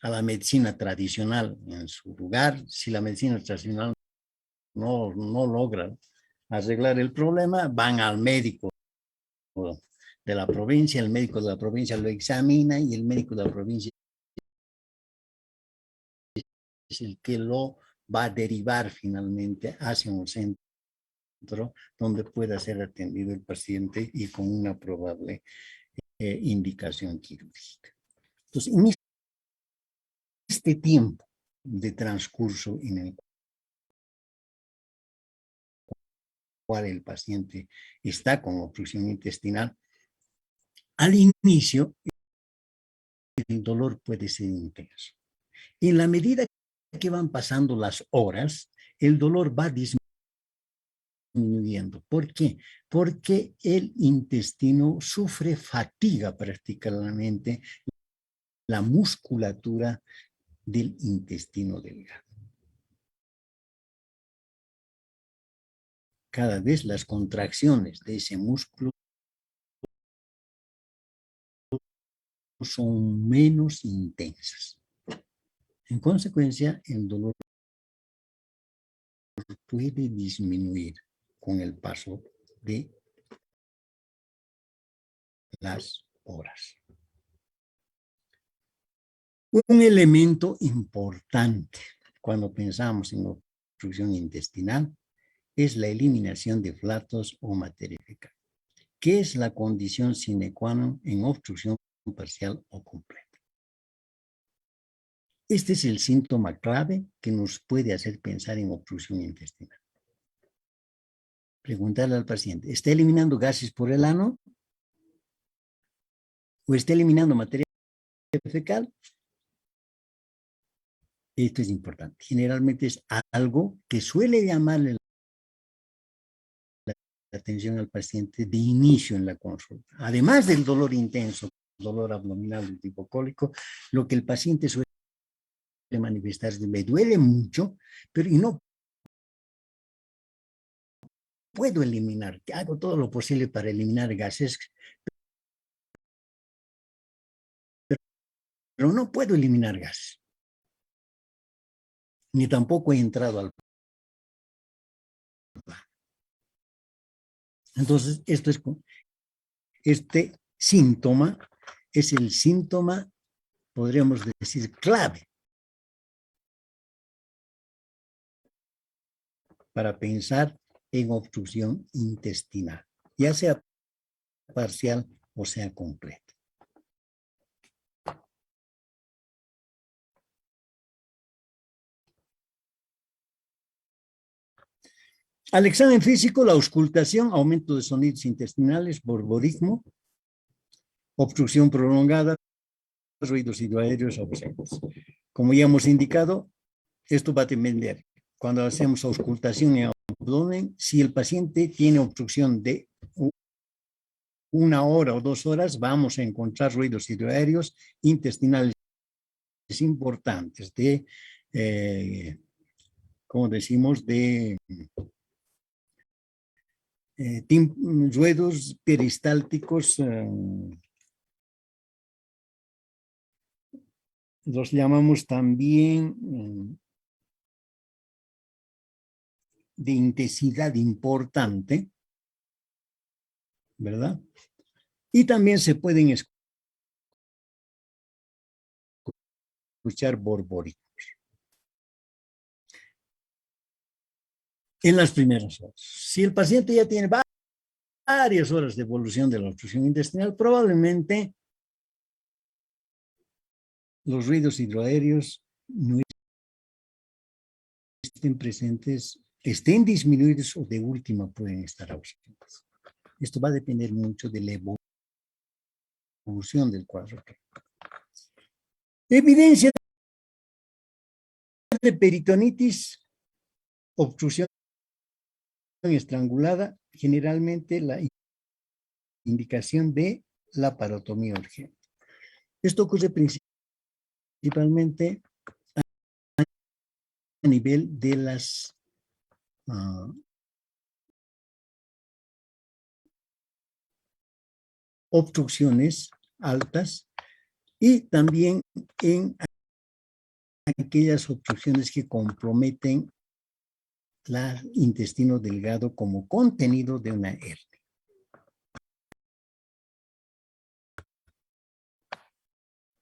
la medicina tradicional en su lugar. Si la medicina tradicional no logra arreglar el problema, van al médico de la provincia, el médico de la provincia lo examina y el médico de la provincia es el que lo va a derivar finalmente hacia un centro donde pueda ser atendido el paciente y con una probable indicación quirúrgica. Entonces, en este tiempo de transcurso en el cual el paciente está con obstrucción intestinal, al inicio el dolor puede ser intenso. En la medida que van pasando las horas, el dolor va disminuyendo. ¿Por qué? Porque el intestino sufre fatiga prácticamente, la musculatura del intestino delgado. Cada vez las contracciones de ese músculo son menos intensas. En consecuencia, el dolor puede disminuir con el paso de las horas. Un elemento importante cuando pensamos en obstrucción intestinal es la eliminación de flatos o materia fecal, que es la condición sine qua non en obstrucción parcial o completa. Este es el síntoma clave que nos puede hacer pensar en obstrucción intestinal. Preguntarle al paciente, ¿está eliminando gases por el ano? ¿O está eliminando materia fecal? Esto es importante. Generalmente es algo que suele llamarle la atención al paciente de inicio en la consulta. Además del dolor intenso, dolor abdominal de tipo cólico, lo que el paciente suele manifestar es que me duele mucho, pero y no puedo eliminar, hago todo lo posible para eliminar gases, pero no puedo eliminar gases. Ni tampoco he entrado al plan. Entonces, este síntoma es el síntoma, podríamos decir, clave para pensar en obstrucción intestinal, ya sea parcial o sea completa. Al examen físico, la auscultación, aumento de sonidos intestinales, borborismo, obstrucción prolongada, ruidos hidroaéreos ausentes. Como ya hemos indicado, esto va a depender. Cuando hacemos auscultación en abdomen, si el paciente tiene obstrucción de 1 hora o 2 horas, vamos a encontrar ruidos hidroaéreos intestinales importantes de, como decimos, de ruidos peristálticos, los llamamos también de intensidad importante, ¿verdad? Y también se pueden escuchar borbónicos en las primeras horas. Si el paciente ya tiene varias horas de evolución de la obstrucción intestinal, probablemente los ruidos hidroaéreos no estén presentes, estén disminuidos o de última pueden estar ausentes. Esto va a depender mucho de la evolución del cuadro. Evidencia de peritonitis, obstrucción estrangulada, generalmente la indicación de la parotomía urgente. Esto ocurre principalmente a nivel de las obstrucciones altas y también en aquellas obstrucciones que comprometen el intestino delgado como contenido de una hernia.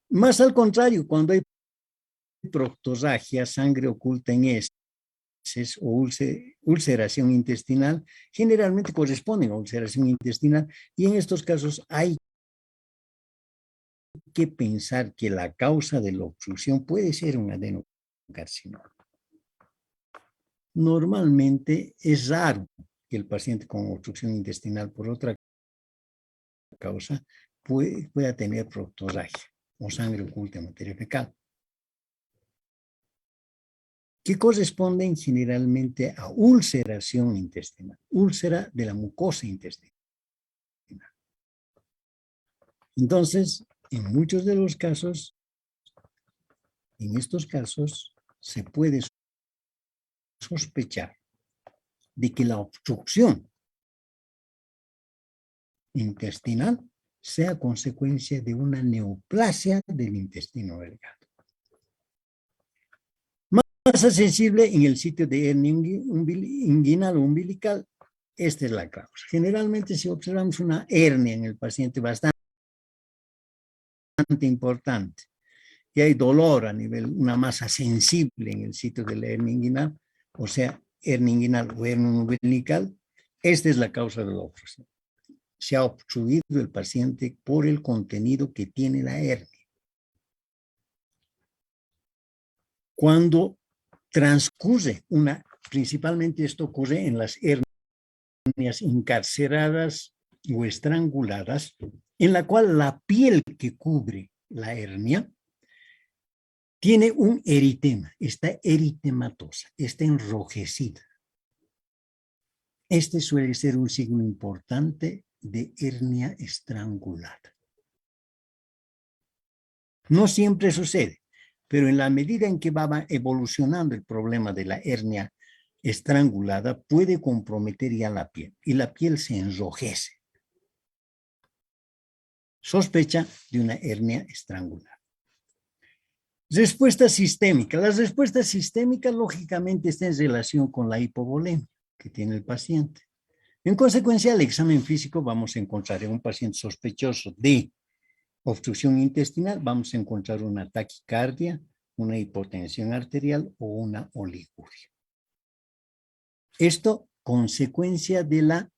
Más al contrario, cuando hay proctorragia, sangre oculta en heces o ulceración intestinal, generalmente corresponden a ulceración intestinal y en estos casos hay que pensar que la causa de la obstrucción puede ser un adenocarcinoma. Normalmente es raro que el paciente con obstrucción intestinal por otra causa pueda tener proctorragia o sangre oculta en materia fecal, que corresponden generalmente a ulceración intestinal, úlcera de la mucosa intestinal. Entonces, en muchos de los casos, en estos casos, se puede sospechar de que la obstrucción intestinal sea consecuencia de una neoplasia del intestino delgado. Masa sensible en el sitio de hernia inguinal o umbilical, esta es la causa. Generalmente si observamos una hernia en el paciente bastante importante y hay dolor a nivel, una masa sensible en el sitio de la hernia inguinal, o sea, hernia inguinal o hernia umbilical, esta es la causa de la obstrucción. Se ha obstruido el paciente por el contenido que tiene la hernia. Cuando transcurre principalmente esto ocurre en las hernias encarceradas o estranguladas, en la cual la piel que cubre la hernia tiene un eritema, está eritematosa, está enrojecida. Este suele ser un signo importante de hernia estrangulada. No siempre sucede, pero en la medida en que va evolucionando el problema de la hernia estrangulada, puede comprometer ya la piel y la piel se enrojece. Sospecha de una hernia estrangulada. Respuesta sistémica. Las respuestas sistémicas lógicamente están en relación con la hipovolemia que tiene el paciente. En consecuencia, al examen físico vamos a encontrar en un paciente sospechoso de obstrucción intestinal, vamos a encontrar una taquicardia, una hipotensión arterial o una oliguria. Esto consecuencia de la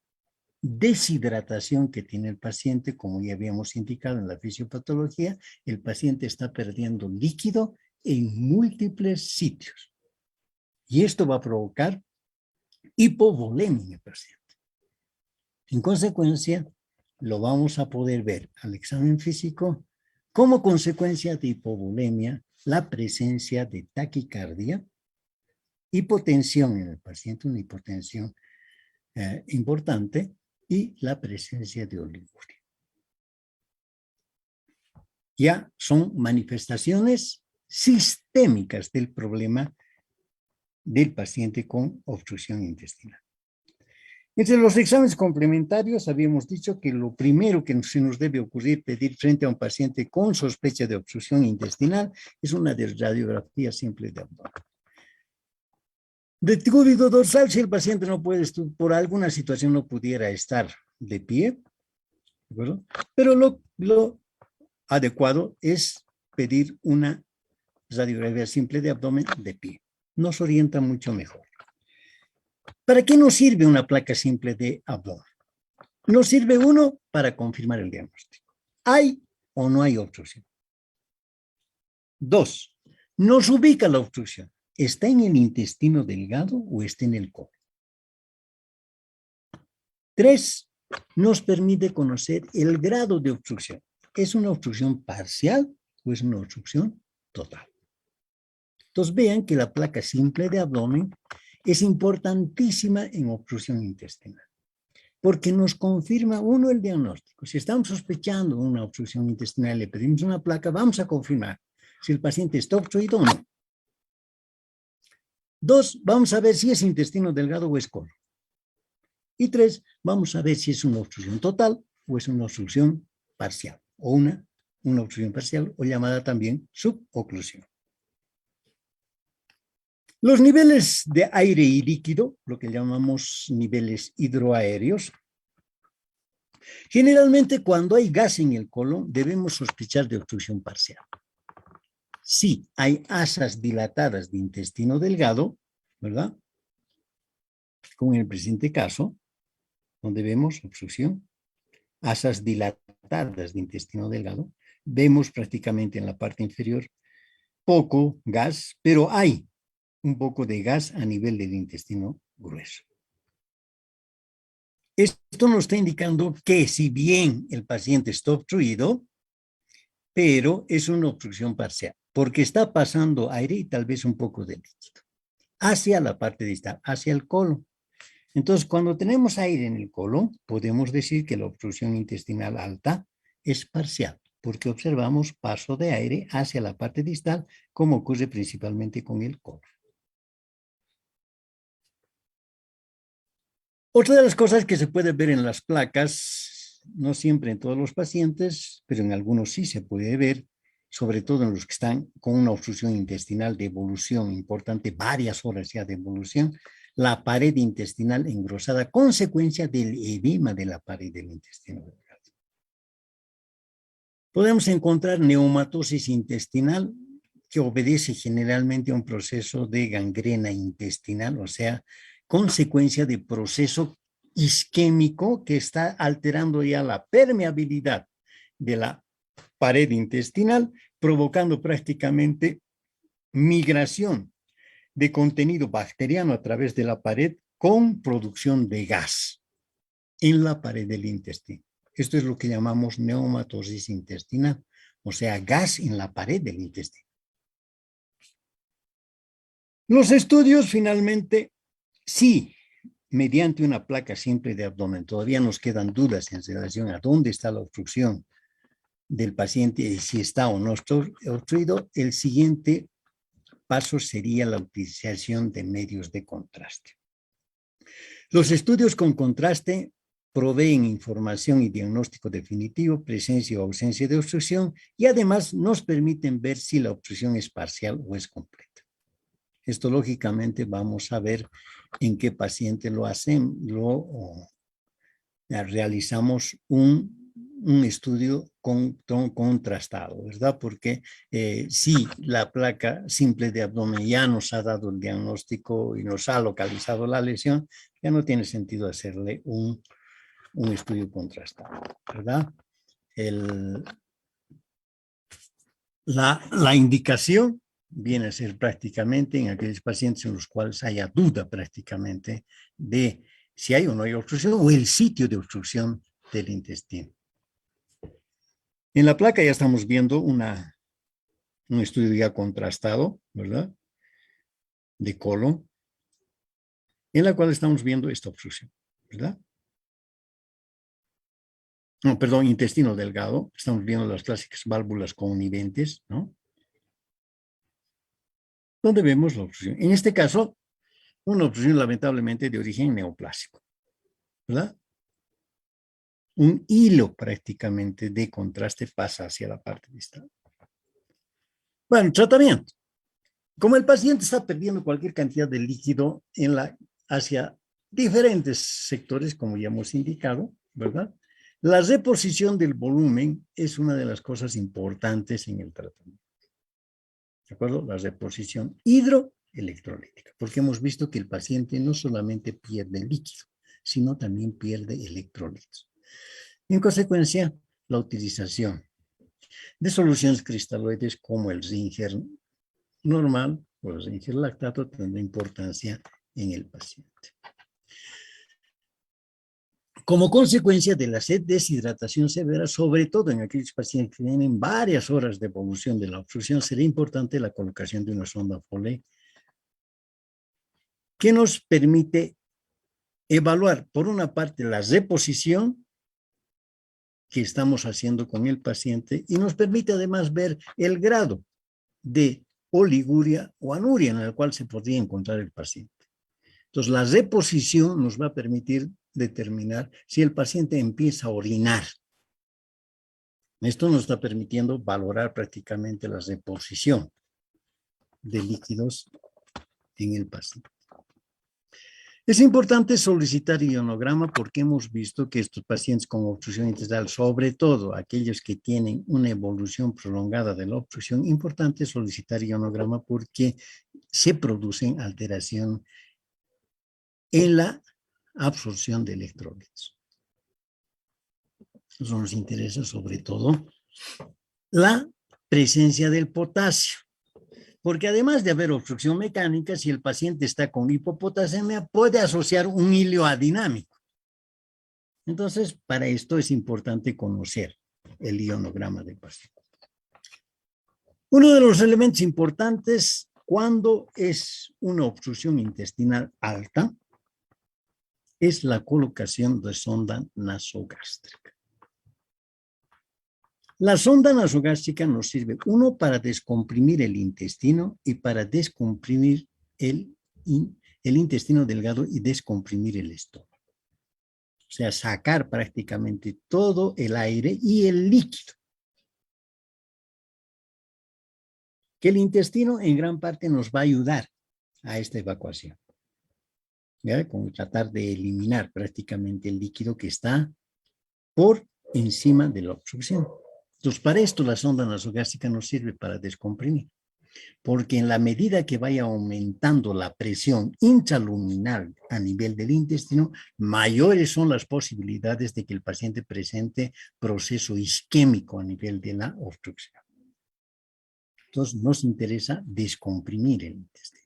deshidratación que tiene el paciente, como ya habíamos indicado en la fisiopatología, el paciente está perdiendo líquido en múltiples sitios. Y esto va a provocar hipovolemia en el paciente. En consecuencia, lo vamos a poder ver al examen físico como consecuencia de hipovolemia, la presencia de taquicardia, hipotensión en el paciente, una hipotensión importante, y la presencia de oliguria. Ya son manifestaciones sistémicas del problema del paciente con obstrucción intestinal. Entre los exámenes complementarios, habíamos dicho que lo primero que se nos debe ocurrir pedir frente a un paciente con sospecha de obstrucción intestinal es una radiografía simple de abdomen. Decúbito dorsal, si el paciente no puede, por alguna situación no pudiera estar de pie, ¿de acuerdo? Pero lo adecuado es pedir una radiografía simple de abdomen de pie. Nos orienta mucho mejor. ¿Para qué nos sirve una placa simple de abdomen? Nos sirve uno para confirmar el diagnóstico. ¿Hay o no hay obstrucción? Dos, nos ubica la obstrucción. ¿Está en el intestino delgado o está en el colon? Tres, nos permite conocer el grado de obstrucción. ¿Es una obstrucción parcial o es una obstrucción total? Entonces vean que la placa simple de abdomen es importantísima en obstrucción intestinal, porque nos confirma uno el diagnóstico. Si estamos sospechando una obstrucción intestinal y le pedimos una placa, vamos a confirmar si el paciente está obstruido o no. Dos, vamos a ver si es intestino delgado o es colon. Y tres, vamos a ver si es una obstrucción total o es una obstrucción parcial, o una obstrucción parcial o llamada también suboclusión. Los niveles de aire y líquido, lo que llamamos niveles hidroaéreos, generalmente cuando hay gas en el colon debemos sospechar de obstrucción parcial. Si hay asas dilatadas de intestino delgado, ¿verdad? Como en el presente caso, donde vemos obstrucción, asas dilatadas de intestino delgado, vemos prácticamente en la parte inferior poco gas, pero hay un poco de gas a nivel del intestino grueso. Esto nos está indicando que si bien el paciente está obstruido, pero es una obstrucción parcial, porque está pasando aire y tal vez un poco de líquido hacia la parte distal, hacia el colon. Entonces, cuando tenemos aire en el colon, podemos decir que la obstrucción intestinal alta es parcial, porque observamos paso de aire hacia la parte distal, como ocurre principalmente con el colon. Otra de las cosas que se puede ver en las placas, no siempre en todos los pacientes, pero en algunos sí se puede ver, sobre todo en los que están con una obstrucción intestinal de evolución importante, varias horas ya de evolución, la pared intestinal engrosada, consecuencia del edema de la pared del intestino delgado. Podemos encontrar neumatosis intestinal, que obedece generalmente a un proceso de gangrena intestinal, o sea, consecuencia de proceso isquémico que está alterando ya la permeabilidad de la pared intestinal, provocando prácticamente migración de contenido bacteriano a través de la pared con producción de gas en la pared del intestino. Esto es lo que llamamos neumatosis intestinal, o sea, gas en la pared del intestino. Los estudios finalmente, sí, mediante una placa simple de abdomen, todavía nos quedan dudas en relación a dónde está la obstrucción del paciente y si está o no obstruido. El siguiente paso sería la utilización de medios de contraste. Los estudios con contraste proveen información y diagnóstico definitivo, presencia o ausencia de obstrucción, y además nos permiten ver si la obstrucción es parcial o es completa. Esto lógicamente vamos a ver en qué paciente lo hacen, realizamos un estudio contrastado, ¿verdad? Porque si la placa simple de abdomen ya nos ha dado el diagnóstico y nos ha localizado la lesión, ya no tiene sentido hacerle un estudio contrastado, ¿verdad? La indicación viene a ser prácticamente en aquellos pacientes en los cuales haya duda prácticamente de si hay o no hay obstrucción o el sitio de obstrucción del intestino. En la placa ya estamos viendo un estudio ya contrastado, ¿verdad? De colon, en la cual estamos viendo esta obstrucción, ¿verdad? No, perdón, intestino delgado. Estamos viendo las clásicas válvulas conniventes, ¿no? Donde vemos la obstrucción. En este caso, una obstrucción lamentablemente de origen neoplásico, ¿verdad? Un hilo prácticamente de contraste pasa hacia la parte distal. Bueno, tratamiento. Como el paciente está perdiendo cualquier cantidad de líquido hacia diferentes sectores, como ya hemos indicado, ¿verdad? La reposición del volumen es una de las cosas importantes en el tratamiento. ¿De acuerdo? La reposición hidroelectrolítica, porque hemos visto que el paciente no solamente pierde líquido, sino también pierde electrolitos. En consecuencia, la utilización de soluciones cristaloides como el Zinger normal o el Zinger lactato tendrá importancia en el paciente. Como consecuencia de la deshidratación severa, sobre todo en aquellos pacientes que tienen varias horas de evolución de la obstrucción, será importante la colocación de una sonda Foley que nos permite evaluar, por una parte, la reposición que estamos haciendo con el paciente y nos permite además ver el grado de oliguria o anuria en el cual se podría encontrar el paciente. Entonces, la reposición nos va a permitir determinar si el paciente empieza a orinar. Esto nos está permitiendo valorar prácticamente la reposición de líquidos en el paciente. Es importante solicitar ionograma porque hemos visto que estos pacientes con obstrucción intestinal, sobre todo aquellos que tienen una evolución prolongada de la obstrucción, importante solicitar ionograma porque se producen alteración en la absorción de electrolitos. Eso nos interesa sobre todo la presencia del potasio. Porque además de haber obstrucción mecánica, si el paciente está con hipopotasemia, puede asociar un hilo adinámico. Entonces, para esto es importante conocer el ionograma del paciente. Uno de los elementos importantes cuando es una obstrucción intestinal alta es la colocación de sonda nasogástrica. La sonda nasogástrica nos sirve, uno, para descomprimir el intestino y para descomprimir el intestino delgado y descomprimir el estómago. O sea, sacar prácticamente todo el aire y el líquido. Que el intestino en gran parte nos va a ayudar a esta evacuación. ¿Ya? Como tratar de eliminar prácticamente el líquido que está por encima de la obstrucción. Entonces, para esto la sonda nasogástrica nos sirve para descomprimir, porque en la medida que vaya aumentando la presión intraluminal a nivel del intestino, mayores son las posibilidades de que el paciente presente proceso isquémico a nivel de la obstrucción. Entonces, nos interesa descomprimir el intestino.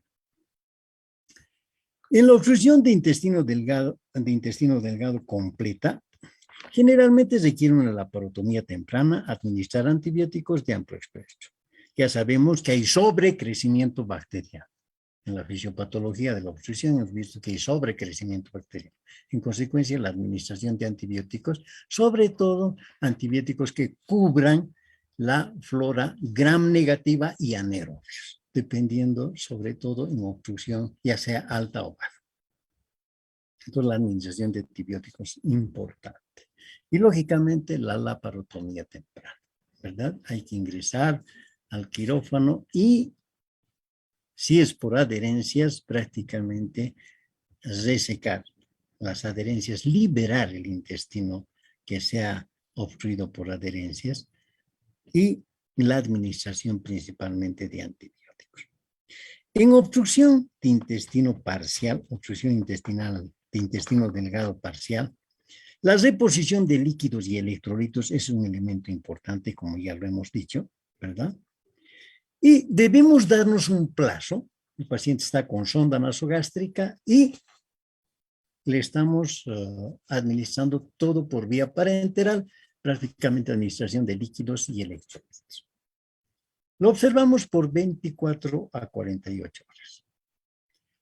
En la obstrucción de intestino delgado completa, generalmente requiere una laparotomía temprana, administrar antibióticos de amplio espectro. Ya sabemos que hay sobrecrecimiento bacteriano. En la fisiopatología de la obstrucción hemos visto que hay sobrecrecimiento bacteriano. En consecuencia, la administración de antibióticos, sobre todo antibióticos que cubran la flora gram negativa y anaerobios, dependiendo sobre todo en obstrucción, ya sea alta o baja. Entonces, la administración de antibióticos es importante. Y, lógicamente, la laparotomía temprana, ¿verdad? Hay que ingresar al quirófano y, si es por adherencias, prácticamente resecar las adherencias, liberar el intestino que sea obstruido por adherencias y la administración principalmente de antibióticos. En obstrucción de intestino parcial, obstrucción intestinal de intestino delgado parcial, la reposición de líquidos y electrolitos es un elemento importante, como ya lo hemos dicho, ¿verdad? Y debemos darnos un plazo. El paciente está con sonda nasogástrica y le estamos administrando todo por vía parenteral, prácticamente administración de líquidos y electrolitos. Lo observamos por 24 a 48 horas.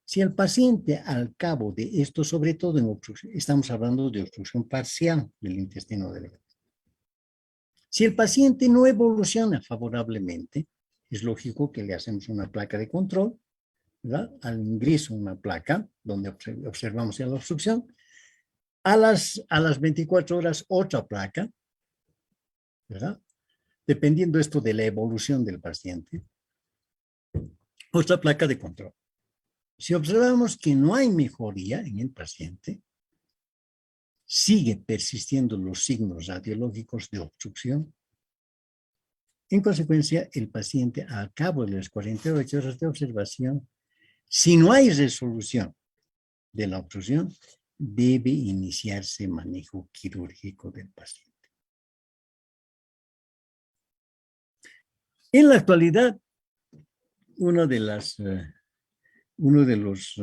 Si el paciente al cabo de esto, sobre todo en obstrucción, estamos hablando de obstrucción parcial del intestino delgado. Si el paciente no evoluciona favorablemente, es lógico que le hacemos una placa de control, ¿verdad? Al ingreso una placa donde observamos la obstrucción. A las 24 horas otra placa, ¿verdad? Dependiendo esto de la evolución del paciente. Otra placa de control. Si observamos que no hay mejoría en el paciente, sigue persistiendo los signos radiológicos de obstrucción. En consecuencia, el paciente, al cabo de las 48 horas de observación, si no hay resolución de la obstrucción, debe iniciarse manejo quirúrgico del paciente. En la actualidad, uno de los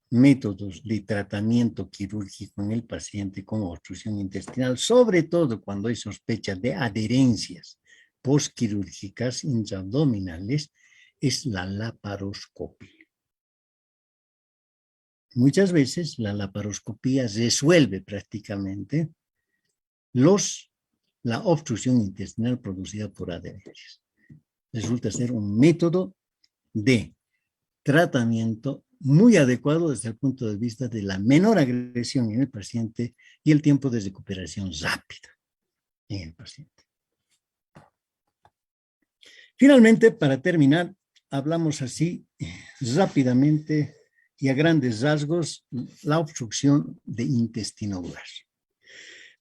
métodos de tratamiento quirúrgico en el paciente con obstrucción intestinal, sobre todo cuando hay sospecha de adherencias postquirúrgicas intraabdominales, es la laparoscopia. Muchas veces la laparoscopía resuelve prácticamente la obstrucción intestinal producida por adherencias. Resulta ser un método de tratamiento muy adecuado desde el punto de vista de la menor agresión en el paciente y el tiempo de recuperación rápido en el paciente. Finalmente, para terminar, hablamos así rápidamente y a grandes rasgos la obstrucción de intestino grueso.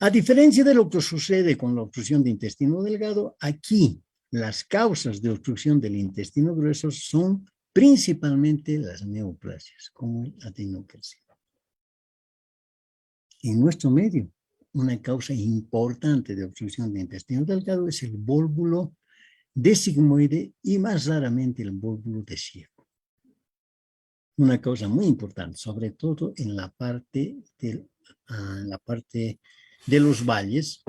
A diferencia de lo que sucede con la obstrucción de intestino delgado, aquí las causas de obstrucción del intestino grueso son principalmente las neoplasias, como el adenocarcinoma. En nuestro medio, una causa importante de obstrucción de intestino delgado es el vólvulo de sigmoide y más raramente el vólvulo de ciego. Una causa muy importante, sobre todo en la parte de los valles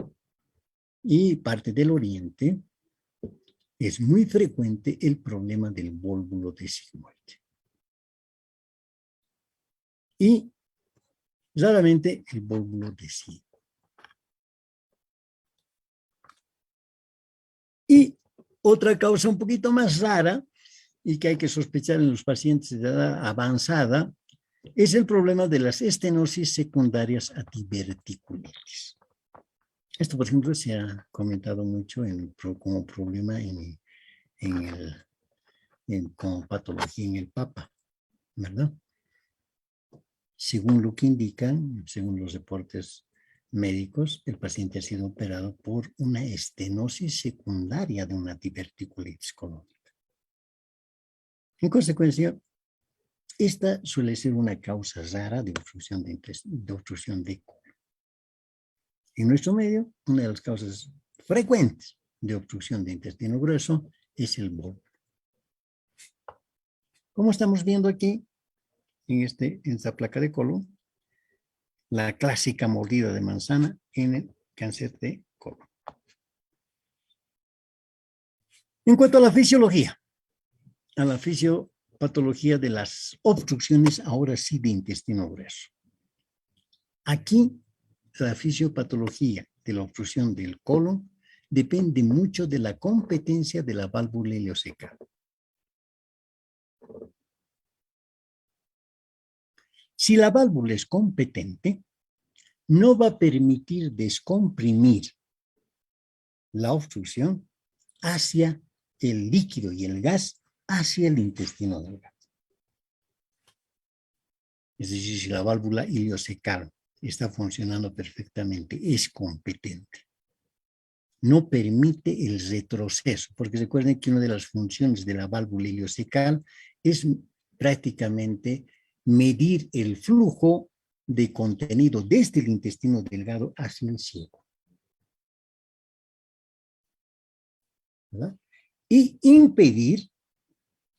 y parte del oriente, es muy frecuente el problema del vólvulo de sigmoide. Y raramente el vólvulo de ciego. Y otra causa un poquito más rara y que hay que sospechar en los pacientes de edad avanzada es el problema de las estenosis secundarias a diverticulitis. Esto, por ejemplo, se ha comentado mucho como problema como patología en el Papa, ¿verdad? Según lo que indican, según los reportes médicos, el paciente ha sido operado por una estenosis secundaria de una diverticulitis colónica. En consecuencia, esta suele ser una causa rara de obstrucción de colon. En nuestro medio, una de las causas frecuentes de obstrucción de intestino grueso es el vólvulo. Como estamos viendo aquí, en esta placa de colon, la clásica mordida de manzana en el cáncer de colon. En cuanto a la fisiología, a la fisiopatología de las obstrucciones, ahora sí de intestino grueso. Aquí, la fisiopatología de la obstrucción del colon depende mucho de la competencia de la válvula ileocecal. Si la válvula es competente, no va a permitir descomprimir la obstrucción hacia el líquido y el gas hacia el intestino delgado. Es decir, si la válvula ileocecal está funcionando perfectamente, es competente. No permite el retroceso, porque recuerden que una de las funciones de la válvula ileocecal es prácticamente medir el flujo de contenido desde el intestino delgado hacia el ciego, ¿verdad? Y impedir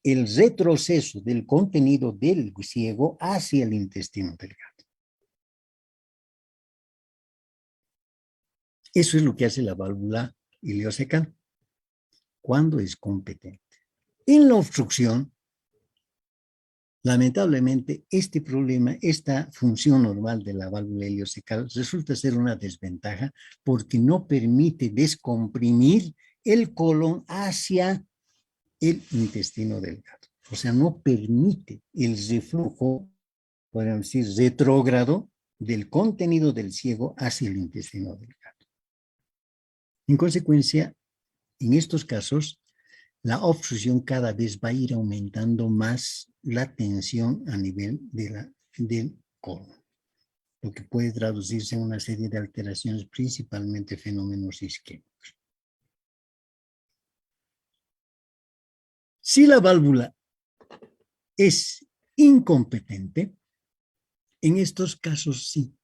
el retroceso del contenido del ciego hacia el intestino delgado. Eso es lo que hace la válvula ileocecal cuando es competente. En la obstrucción, lamentablemente, este problema, esta función normal de la válvula ileocecal resulta ser una desventaja porque no permite descomprimir el colon hacia el intestino delgado. O sea, no permite el reflujo, podríamos decir, retrógrado del contenido del ciego hacia el intestino delgado. En consecuencia, en estos casos, la obstrucción cada vez va a ir aumentando más la tensión a nivel del colon, lo que puede traducirse en una serie de alteraciones, principalmente fenómenos isquémicos. Si la válvula es incompetente, en estos casos sí,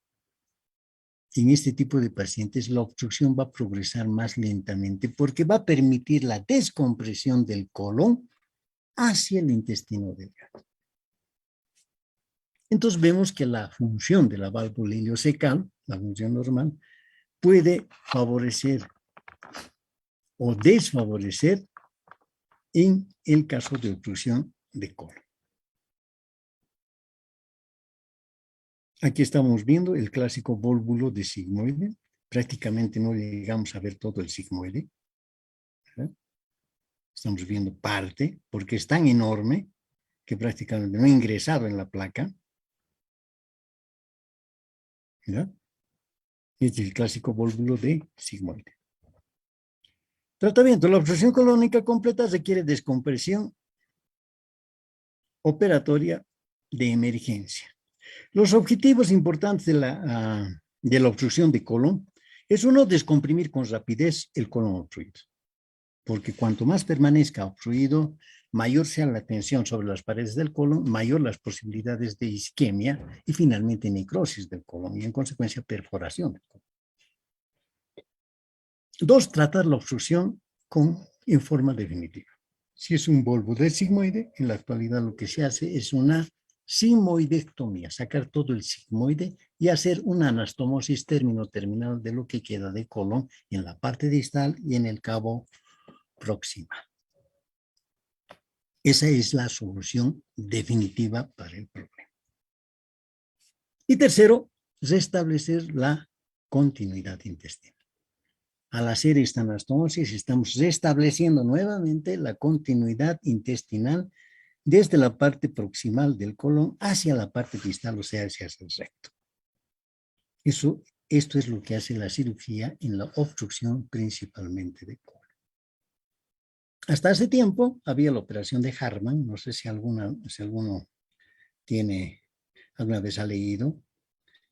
en este tipo de pacientes la obstrucción va a progresar más lentamente porque va a permitir la descompresión del colon hacia el intestino delgado. Entonces vemos que la función de la válvula ileocecal, la función normal, puede favorecer o desfavorecer en el caso de obstrucción de colon. Aquí estamos viendo el clásico vólvulo de sigmoide. Prácticamente no llegamos a ver todo el sigmoide. ¿Verdad? Estamos viendo parte, porque es tan enorme que prácticamente no ha ingresado en la placa. ¿Verdad? Este es el clásico vólvulo de sigmoide. Tratamiento. La obstrucción colónica completa requiere descompresión operatoria de emergencia. Los objetivos importantes de la obstrucción de colon es uno, descomprimir con rapidez el colon obstruido, porque cuanto más permanezca obstruido, mayor sea la tensión sobre las paredes del colon, mayor las posibilidades de isquemia y finalmente necrosis del colon y en consecuencia perforación del colon. Dos, tratar la obstrucción en forma definitiva. Si es un bulbo de sigmoide, en la actualidad lo que se hace es una sigmoidectomía, sacar todo el sigmoide y hacer una anastomosis término-terminal de lo que queda de colon en la parte distal y en el cabo proximal. Esa es la solución definitiva para el problema. Y tercero, restablecer la continuidad intestinal. Al hacer esta anastomosis, estamos restableciendo nuevamente la continuidad intestinal desde la parte proximal del colon hacia la parte distal, o sea, hacia el recto. Esto es lo que hace la cirugía en la obstrucción principalmente de colon. Hasta hace tiempo había la operación de Hartmann, no sé si alguno alguna vez ha leído.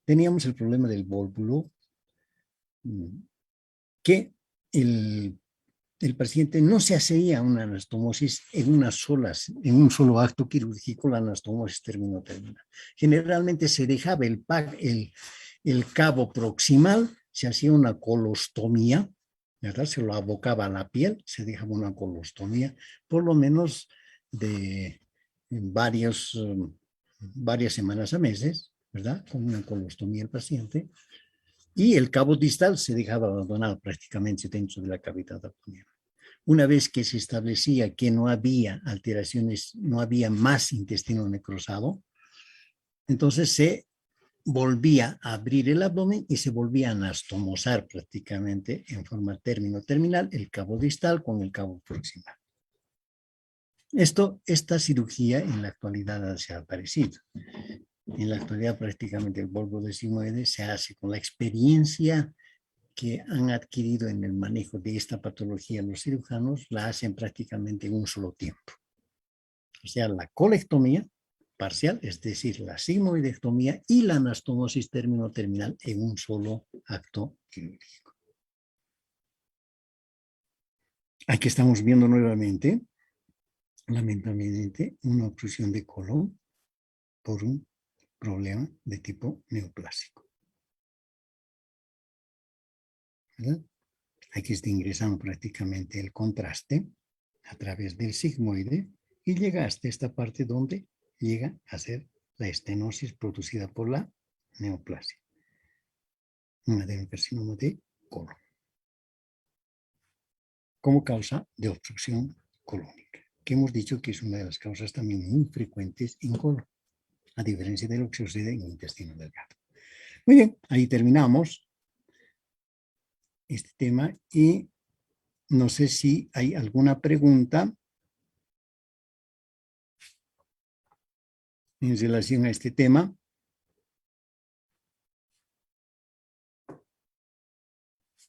Teníamos el problema del vólvulo, que el paciente no se hacía una anastomosis en un solo acto quirúrgico, la anastomosis termino-terminal. Generalmente se dejaba el cabo proximal, se hacía una colostomía, ¿verdad? Se lo abocaba a la piel, se dejaba una colostomía, por lo menos de varias semanas a meses, ¿verdad? Con una colostomía el paciente. Y el cabo distal se dejaba abandonado prácticamente dentro de la cavidad abdominal. Una vez que se establecía que no había alteraciones, no había más intestino necrosado, entonces se volvía a abrir el abdomen y se volvía a anastomosar prácticamente en forma término-terminal el cabo distal con el cabo proximal. Esta cirugía en la actualidad se ha aparecido. En la actualidad prácticamente el bulbo de sigmoide se hace con la experiencia que han adquirido en el manejo de esta patología los cirujanos, la hacen prácticamente en un solo tiempo. O sea, la colectomía parcial, es decir, la sigmoidectomía y la anastomosis término-terminal en un solo acto quirúrgico. Aquí estamos viendo nuevamente, lamentablemente, una obstrucción de colon por un problema de tipo neoplásico. ¿Verdad? Aquí está ingresando prácticamente el contraste a través del sigmoide y llega hasta esta parte donde llega a ser la estenosis producida por la neoplasia. Un adenocarcinoma de colon. Como causa de obstrucción colónica, que hemos dicho que es una de las causas también muy frecuentes en colon, a diferencia de lo que sucede en el intestino delgado. Muy bien, ahí terminamos este tema y no sé si hay alguna pregunta en relación a este tema.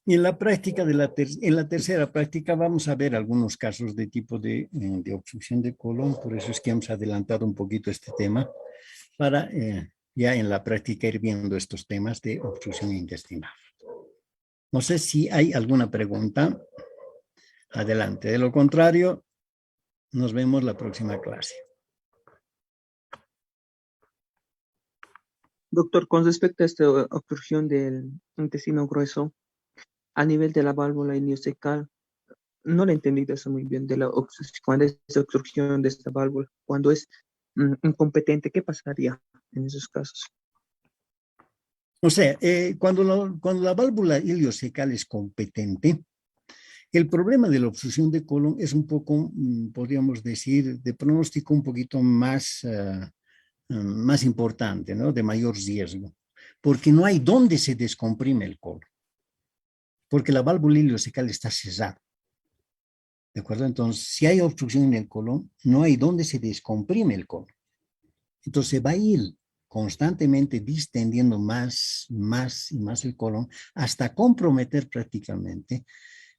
Y en la práctica, en la tercera práctica, vamos a ver algunos casos de tipo de obstrucción de colon, por eso es que hemos adelantado un poquito este tema, para ya en la práctica ir viendo estos temas de obstrucción intestinal. No sé si hay alguna pregunta. Adelante. De lo contrario, nos vemos la próxima clase. Doctor, con respecto a esta obstrucción del intestino grueso, a nivel de la válvula ileocecal, no le he entendido eso muy bien, de la cuando es obstrucción de esta válvula, cuando es incompetente, ¿qué pasaría en esos casos? O sea, cuando la válvula ileocecal es competente, el problema de la obstrucción de colon es un poco, podríamos decir, de pronóstico un poquito más, más importante, ¿no? De mayor riesgo, porque no hay dónde se descomprime el colon, porque la válvula ileocecal está cerrada. ¿De acuerdo? Entonces, si hay obstrucción en el colon, no hay dónde se descomprime el colon. Entonces, va a ir constantemente distendiendo más y más el colon hasta comprometer prácticamente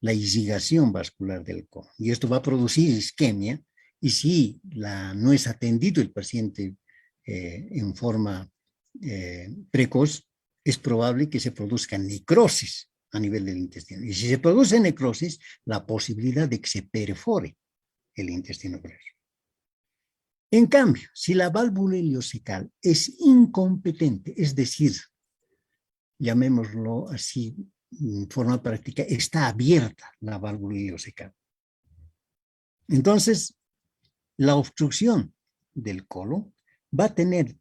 la irrigación vascular del colon. Y esto va a producir isquemia, y si no es atendido el paciente en forma precoz, es probable que se produzca necrosis a nivel del intestino. Y si se produce necrosis, la posibilidad de que se perfore el intestino grueso. En cambio, si la válvula ileocecal es incompetente, es decir, llamémoslo así, en forma práctica, está abierta la válvula ileocecal. Entonces, la obstrucción del colon va a tener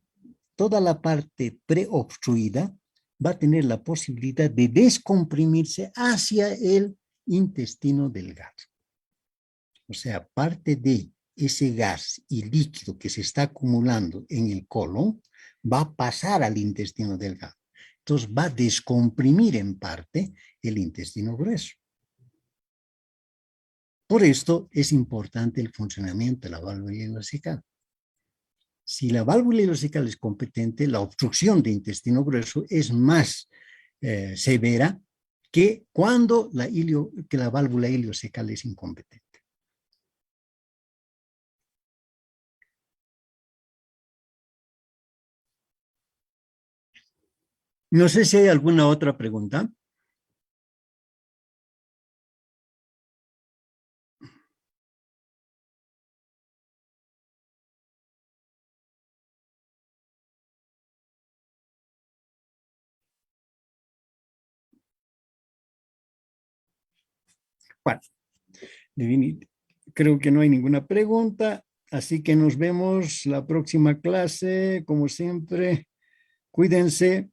toda la parte preobstruida, va a tener la posibilidad de descomprimirse hacia el intestino delgado. O sea, parte de ese gas y líquido que se está acumulando en el colon va a pasar al intestino delgado. Entonces va a descomprimir en parte el intestino grueso. Por esto es importante el funcionamiento de la válvula ileocecal. Si la válvula ileocecal es competente, la obstrucción de intestino grueso es más severa que cuando la válvula ileocecal es incompetente. No sé si hay alguna otra pregunta. Bueno, creo que no hay ninguna pregunta, así que nos vemos la próxima clase. Como siempre, cuídense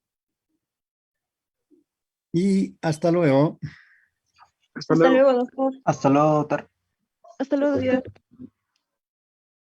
y hasta luego. Hasta Hasta luego. luego, doctor. Hasta luego, doctor. Hasta luego, doctor.